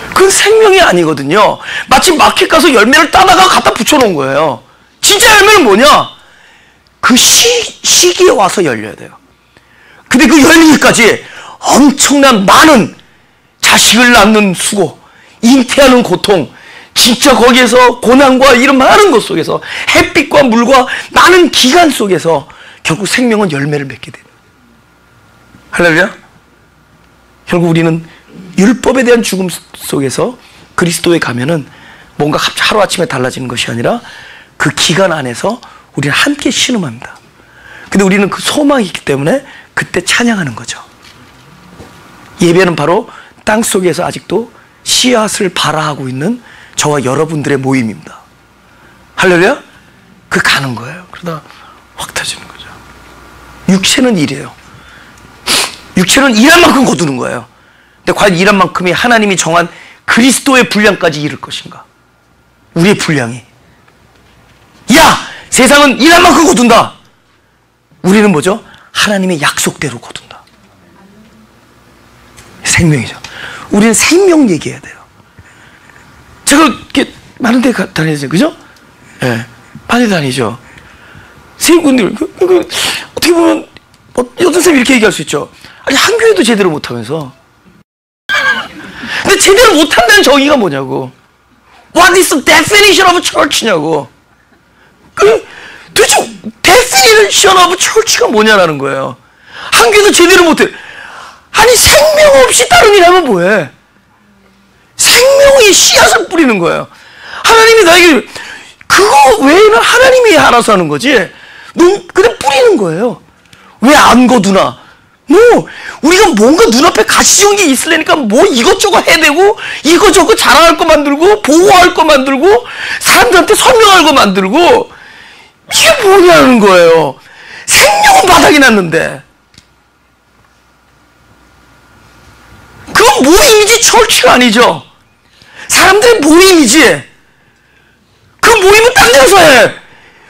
A: 그건 생명이 아니거든요. 마치 마켓 가서 열매를 따다가 갖다 붙여놓은 거예요. 진짜 열매는 뭐냐? 그 시기에 와서 열려야 돼요. 근데 그 열리기까지 엄청난 많은 자식을 낳는 수고, 잉태하는 고통, 진짜 거기에서 고난과 이런 많은 것 속에서 햇빛과 물과 많은 기간 속에서 결국 생명은 열매를 맺게 돼요. 할렐루야? 결국 우리는 율법에 대한 죽음 속에서 그리스도에 가면은 뭔가 하루아침에 달라지는 것이 아니라 그 기간 안에서 우리는 함께 신음합니다. 근데 우리는 그 소망이 있기 때문에 그때 찬양하는 거죠. 예배는 바로 땅 속에서 아직도 씨앗을 발아하고 있는 저와 여러분들의 모임입니다. 할렐루야? 그 가는 거예요. 그러다 확 터지는 거죠. 육체는 일이에요. 육체는 일한 만큼 거두는 거예요. 근데 과연 일한 만큼이 하나님이 정한 그리스도의 분량까지 이룰 것인가? 우리의 분량이. 야! 세상은 일한 만큼 거둔다. 우리는 뭐죠? 하나님의 약속대로 거둔다. 생명이죠. 우리는 생명 얘기해야 돼요. 제가 이렇게 많은 데 다니죠. 그죠? 예. 네. 많이 다니죠. 세분들, 어떻게 보면, 어떤 사람이 이렇게 얘기할 수 있죠. 아니, 한 교회도 제대로 못하면서. 근데 제대로 못한다는 정의가 뭐냐고. What is the definition of church냐고. 도대체 definition of church가 뭐냐라는 거예요. 한 교회도 제대로 못해. 아니, 생명 없이 다른 일 하면 뭐해? 생명의 씨앗을 뿌리는 거예요. 하나님이 나에게 그거 외에는 하나님이 알아서 하는 거지. 그냥 뿌리는 거예요. 왜 안 거두나? 우리가 뭔가 눈앞에 가시적인 게 있으려니까 뭐 이것저것 해대고 이것저것 자랑할 거 만들고 보호할 거 만들고 사람들한테 설명할 거 만들고 이게 뭐냐는 거예요. 생명은 바닥이 났는데. 그건 모임이지 철치가 아니죠. 사람들의 모임이지. 그 모임은 딴 데서 해.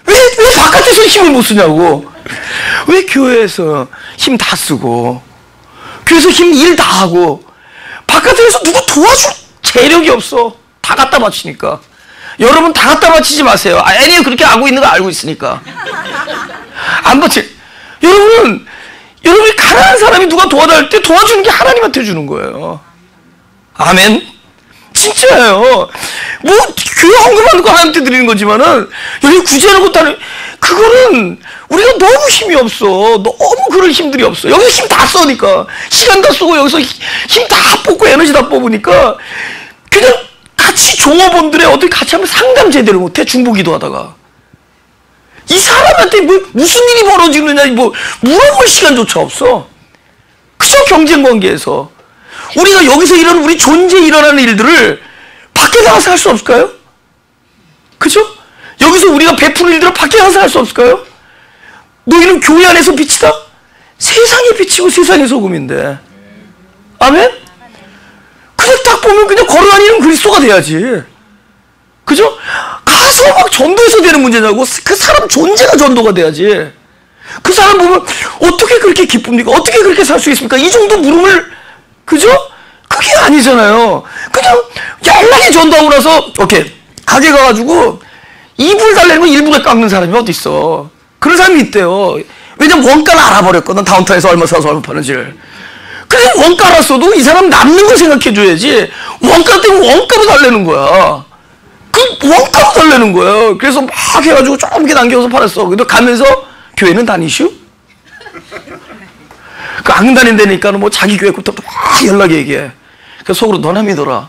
A: 왜 바깥에서 힘을 못 쓰냐고. 왜 교회에서 힘 다 쓰고 교회에서 힘 일 다 하고 바깥에서 누구 도와줄 재력이 없어. 다 갖다 바치니까. 여러분 다 갖다 바치지 마세요. 애니가 그렇게 하고 있는 거 알고 있으니까. 안 바치. 여러분이 가난한 사람이 누가 도와달 때 도와주는 게 하나님한테 주는 거예요. 아멘. 진짜예요. 뭐 교회 헌금하는 거 하나님한테 드리는 거지만은 여기 구제하는 것도 아니고 그거는 우리가 너무 힘이 없어. 너무 그럴 힘들이 없어. 여기서 힘 다 써니까 시간 다 쓰고 여기서 힘 다 뽑고 에너지 다 뽑으니까 그냥 같이 종업원들의 어떻게 같이 하면 상담 제대로 못해. 중보기도 하다가 이 사람한테 무슨 일이 벌어지느냐 물어볼 시간조차 없어. 그저 경쟁 관계에서 우리가 여기서 일어나는 우리 존재에 일어나는 일들을 밖에 나가서 할 수 없을까요? 그죠? 여기서 우리가 베푸는 일들을 밖에 나가서 할 수 없을까요? 너희는 교회 안에서 빛이다? 세상에 빛이고 세상의 소금인데. 아멘? 그냥 딱 보면 그냥 걸어다니는 그리스도가 돼야지. 그죠? 가서 막 전도해서 되는 문제냐고. 그 사람 존재가 전도가 돼야지. 그 사람 보면 어떻게 그렇게 기쁩니까? 어떻게 그렇게 살 수 있습니까? 이 정도 물음을, 그죠? 그게 아니잖아요. 그냥 얄라게 전도하고 나서 오케이 가게 가가지고 이불 달래는 거 일부러 깎는 사람이 어디 있어. 그런 사람이 있대요. 왜냐면 원가를 알아버렸거든. 다운타운에서 얼마 사서 얼마 파는지를. 그래 원가 알았어도 이 사람 남는 거 생각해줘야지. 원가 때문에 원가로 달래는 거야. 그 원가로 달래는 거야. 그래서 막 해가지고 조금 남겨서 팔았어. 근데 가면서 교회는 다니슈? 그 안 다닌다니까는 뭐 자기 교회부터 막 연락이 얘기해. 그래서 속으로 너나 믿어라.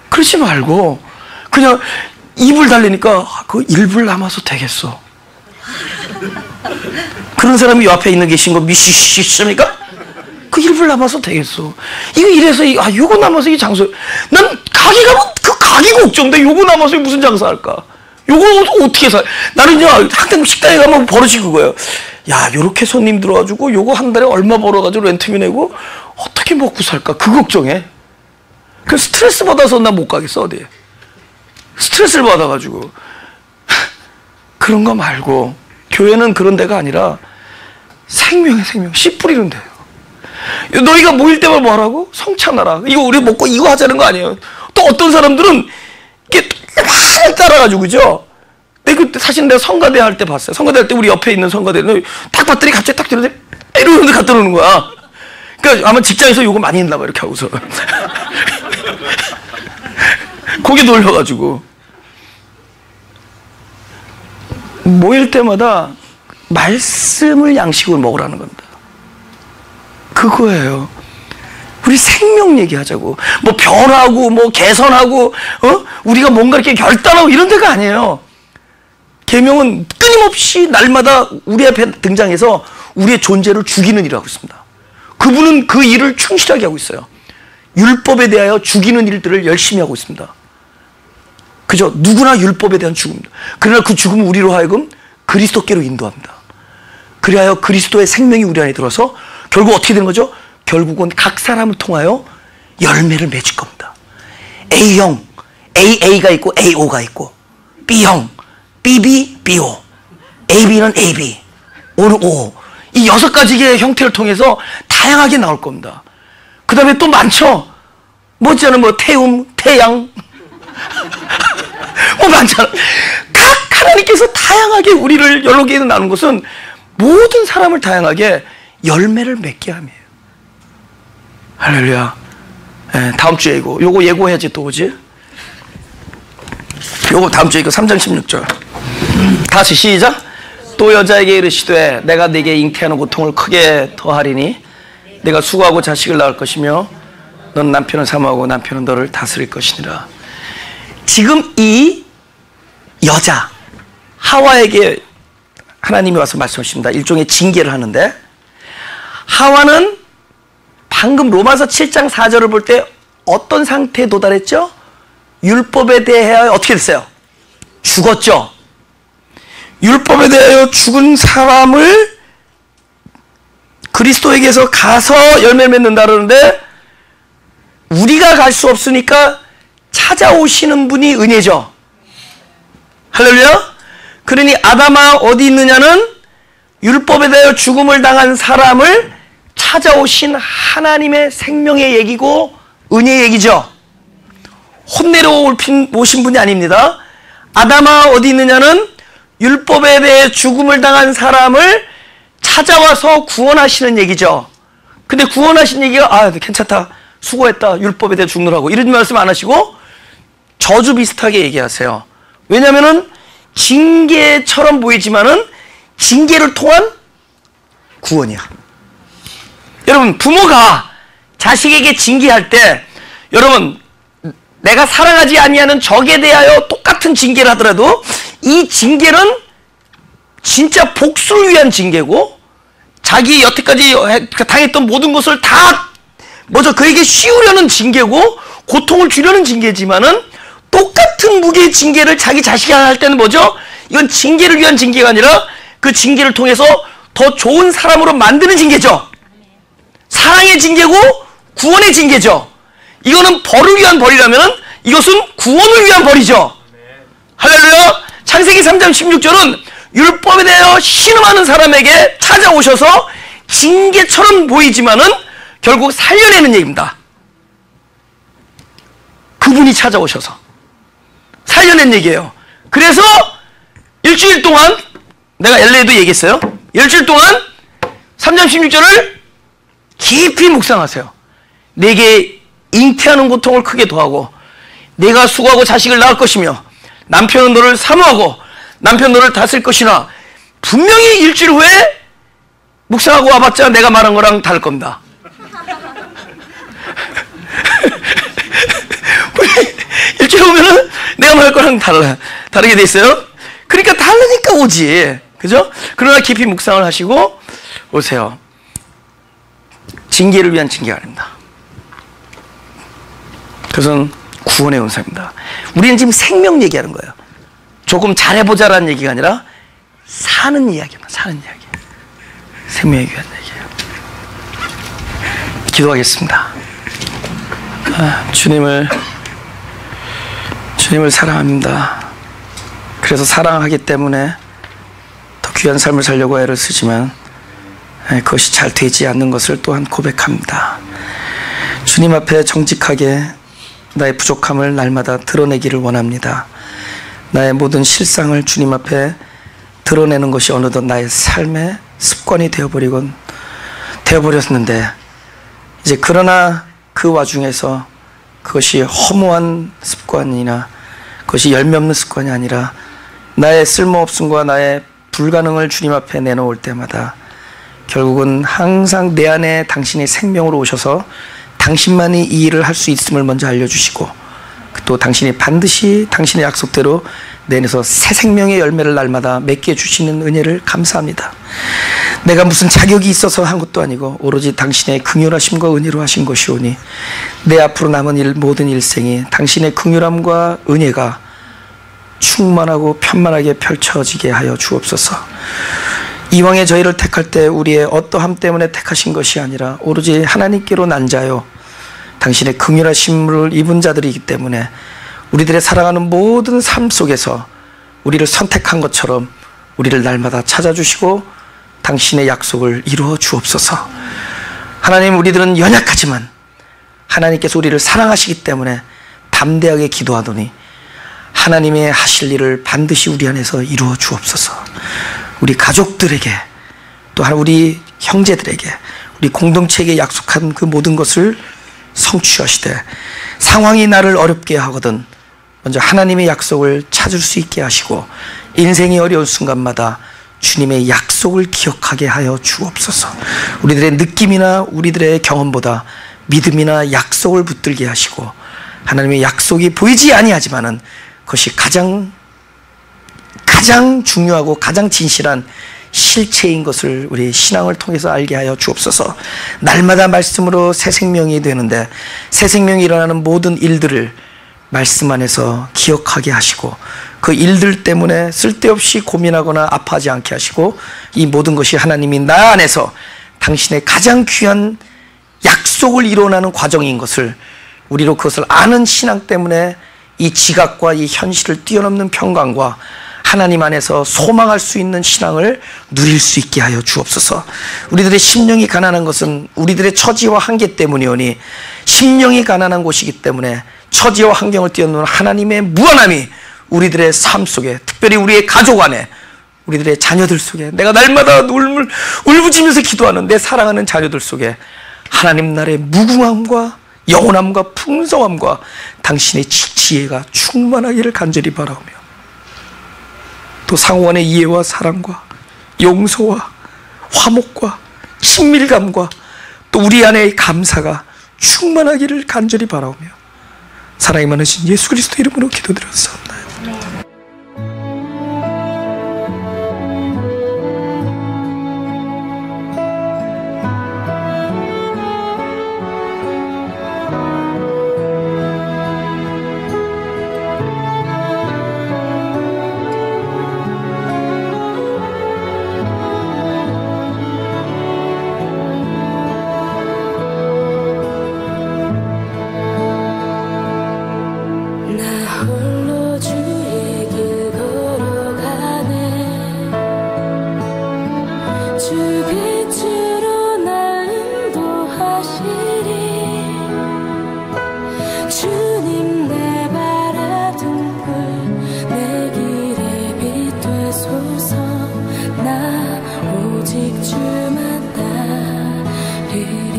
A: 그러지 말고 그냥 이불 달래니까 그 일불 남아서 되겠어. 그런 사람이 요 앞에 있는 계신 거 미시시십니까? 그 일불 남아서 되겠어. 이거 이래서 요거 남아서 이 장소 난 가게 가면 그 가게 걱정돼. 요거 남아서 무슨 장사할까? 요거 어떻게 사? 나는요, 항상 식당에 가면 버릇이 그거예요. 야, 요렇게 손님 들어와가지고 요거 한 달에 얼마 벌어가지고 렌트비 내고 어떻게 먹고 살까? 그 걱정해. 그 스트레스 받아서 나 못 가겠어, 어디에. 스트레스를 받아가지고. 그런 거 말고, 교회는 그런 데가 아니라 생명의 생명, 씨 뿌리는 데예요. 너희가 모일 때만 뭐 하라고? 성찬하라. 이거 우리 먹고 이거 하자는 거 아니에요. 또 어떤 사람들은 이게 막 따라가지고, 그죠? 사실 내가 성가대 할 때 봤어요. 성가대 할 때 우리 옆에 있는 성가대는 딱 봤더니 갑자기 딱 들었는데 이러는데 갖다 놓는 거야. 그러니까 아마 직장에서 요거 많이 했나 봐, 이렇게 하고서. 고개 돌려가지고. 모일 때마다 말씀을 양식으로 먹으라는 겁니다. 그거예요. 우리 생명 얘기하자고. 뭐 변하고 뭐 개선하고 우리가 뭔가 이렇게 결단하고 이런 데가 아니에요. 계명은 끊임없이 날마다 우리 앞에 등장해서 우리의 존재를 죽이는 일을 하고 있습니다. 그분은 그 일을 충실하게 하고 있어요. 율법에 대하여 죽이는 일들을 열심히 하고 있습니다. 그죠? 누구나 율법에 대한 죽음입니다. 그러나 그 죽음은 우리로 하여금 그리스도께로 인도합니다. 그리하여 그리스도의 생명이 우리 안에 들어서 결국 어떻게 되는 거죠? 결국은 각 사람을 통하여 열매를 맺을 겁니다. A형, AA가 있고 AO가 있고, B형, BB, BO, AB는 AB, O는 O. 이 6가지의 형태를 통해서 다양하게 나올 겁니다. 그 다음에 또 많죠? 뭐있잖아요, 뭐 태움, 태양. 뭐 많잖아. 각 하나님께서 다양하게 우리를 여러 개로 나눈 것은 모든 사람을 다양하게 열매를 맺게 함이에요. 할렐루야. 네, 다음 주에 요거 예고해야지 또 오지? 요거 다음 주에 3장 16절. 다시 시작. 또 여자에게 이르시되 내가 네게 잉태하는 고통을 크게 더하리니 내가 수고하고 자식을 낳을 것이며 넌 남편을 사모하고 남편은 너를 다스릴 것이니라. 지금 이 여자 하와에게 하나님이 와서 말씀하십니다. 일종의 징계를 하는데, 하와는 방금 로마서 7장 4절을 볼 때 어떤 상태에 도달했죠? 율법에 대하여 어떻게 됐어요? 죽었죠. 율법에 대하여 죽은 사람을 그리스도에게서 가서 열매 맺는다 그러는데, 우리가 갈 수 없으니까 찾아오시는 분이 은혜죠. 할렐루야. 그러니 아담아 어디 있느냐는 율법에 대하여 죽음을 당한 사람을 찾아오신 하나님의 생명의 얘기고 은혜의 얘기죠. 혼내려 오신 분이 아닙니다. 아담아 어디 있느냐는 율법에 대해 죽음을 당한 사람을 찾아와서 구원하시는 얘기죠. 근데 구원하신 얘기가 괜찮다, 수고했다, 율법에 대해 죽느라고 이런 말씀 안 하시고 저주 비슷하게 얘기하세요. 왜냐면은 징계처럼 보이지만은 징계를 통한 구원이야. 여러분, 부모가 자식에게 징계할 때, 여러분, 내가 사랑하지 아니하는 적에 대하여 똑같은 징계를 하더라도 이 징계는 진짜 복수를 위한 징계고, 자기 여태까지 당했던 모든 것을 다 그에게 씌우려는 징계고 고통을 주려는 징계지만은, 똑같은 무게의 징계를 자기 자식이 할 때는 이건 징계를 위한 징계가 아니라 그 징계를 통해서 더 좋은 사람으로 만드는 징계죠. 사랑의 징계고 구원의 징계죠. 이거는 벌을 위한 벌이라면 이것은 구원을 위한 벌이죠. 할렐루야. 창세기 3장 16절은 율법에 대하여 신음하는 사람에게 찾아오셔서 징계처럼 보이지만은 결국 살려내는 얘기입니다. 그분이 찾아오셔서 살려낸 얘기예요. 그래서 일주일 동안, 내가 LA도 얘기했어요. 일주일 동안 3장 16절을 깊이 묵상하세요. 내게 잉태하는 고통을 크게 더하고 내가 수고하고 자식을 낳을 것이며 남편은 너를 사모하고 남편 너를 다스릴 것이나, 분명히 일주일 후에 묵상하고 와봤자 내가 말한 거랑 다를 겁니다. 일주일 오면은 내가 말할 거랑 다르게 돼 있어요. 그러니까 다르니까 오지. 그죠? 그러나 깊이 묵상을 하시고 오세요. 징계를 위한 징계가 아닙니다. 그것은 구원의 은사입니다. 우리는 지금 생명 얘기하는 거예요. 조금 잘해보자라는 얘기가 아니라 사는 이야기만, 사는 이야기. 생명에 귀한 얘기예요. 기도하겠습니다. 주님을 사랑합니다. 그래서 사랑하기 때문에 더 귀한 삶을 살려고 애를 쓰지만 그것이 잘 되지 않는 것을 또한 고백합니다. 주님 앞에 정직하게 나의 부족함을 날마다 드러내기를 원합니다. 나의 모든 실상을 주님 앞에 드러내는 것이 어느덧 나의 삶의 습관이 되어버렸는데 이제 그러나 그 와중에서 그것이 허무한 습관이나 그것이 열매 없는 습관이 아니라 나의 쓸모없음과 나의 불가능을 주님 앞에 내놓을 때마다 결국은 항상 내 안에 당신의 생명으로 오셔서 당신만이 이 일을 할 수 있음을 먼저 알려주시고 또 당신이 반드시 당신의 약속대로 내 안에서 새 생명의 열매를 날마다 맺게 해주시는 은혜를 감사합니다. 내가 무슨 자격이 있어서 한 것도 아니고 오로지 당신의 긍휼하심과 은혜로 하신 것이오니 내 앞으로 남은 모든 일생이 당신의 긍휼함과 은혜가 충만하고 편만하게 펼쳐지게 하여 주옵소서. 이왕에 저희를 택할 때 우리의 어떠함 때문에 택하신 것이 아니라 오로지 하나님께로 난 자요 당신의 긍휼하심을 입은 자들이기 때문에 우리들의 살아가는 모든 삶 속에서 우리를 선택한 것처럼 우리를 날마다 찾아주시고 당신의 약속을 이루어 주옵소서. 하나님, 우리들은 연약하지만 하나님께서 우리를 사랑하시기 때문에 담대하게 기도하더니 하나님의 하실 일을 반드시 우리 안에서 이루어 주옵소서. 우리 가족들에게 또한 우리 형제들에게 우리 공동체에게 약속한 그 모든 것을 성취하시되 상황이 나를 어렵게 하거든 먼저 하나님의 약속을 찾을 수 있게 하시고 인생이 어려운 순간마다 주님의 약속을 기억하게 하여 주옵소서. 우리들의 느낌이나 우리들의 경험보다 믿음이나 약속을 붙들게 하시고 하나님의 약속이 보이지 아니하지만은 그것이 가장 중요하고 가장 진실한 실체인 것을 우리 신앙을 통해서 알게 하여 주옵소서. 날마다 말씀으로 새 생명이 되는데 새 생명이 일어나는 모든 일들을 말씀 안에서 기억하게 하시고 그 일들 때문에 쓸데없이 고민하거나 아파하지 않게 하시고 이 모든 것이 하나님이 나 안에서 당신의 가장 귀한 약속을 이뤄나는 과정인 것을 우리로 그것을 아는 신앙 때문에 이 지각과 이 현실을 뛰어넘는 평강과 하나님 안에서 소망할 수 있는 신앙을 누릴 수 있게 하여 주옵소서. 우리들의 심령이 가난한 것은 우리들의 처지와 한계 때문이오니 심령이 가난한 곳이기 때문에 처지와 환경을 뛰어넘는 하나님의 무한함이 우리들의 삶 속에 특별히 우리의 가족 안에 우리들의 자녀들 속에 내가 날마다 울부짖으면서 기도하는 내 사랑하는 자녀들 속에 하나님 나라의 무궁함과 영원함과 풍성함과 당신의 지혜가 충만하기를 간절히 바라오며 또 상호간의 이해와 사랑과 용서와 화목과 친밀감과 또 우리 안의 감사가 충만하기를 간절히 바라오며 사랑이 많으신 예수 그리스도 이름으로 기도드렸사옵나이다.
B: 나 오직 주만 따르리.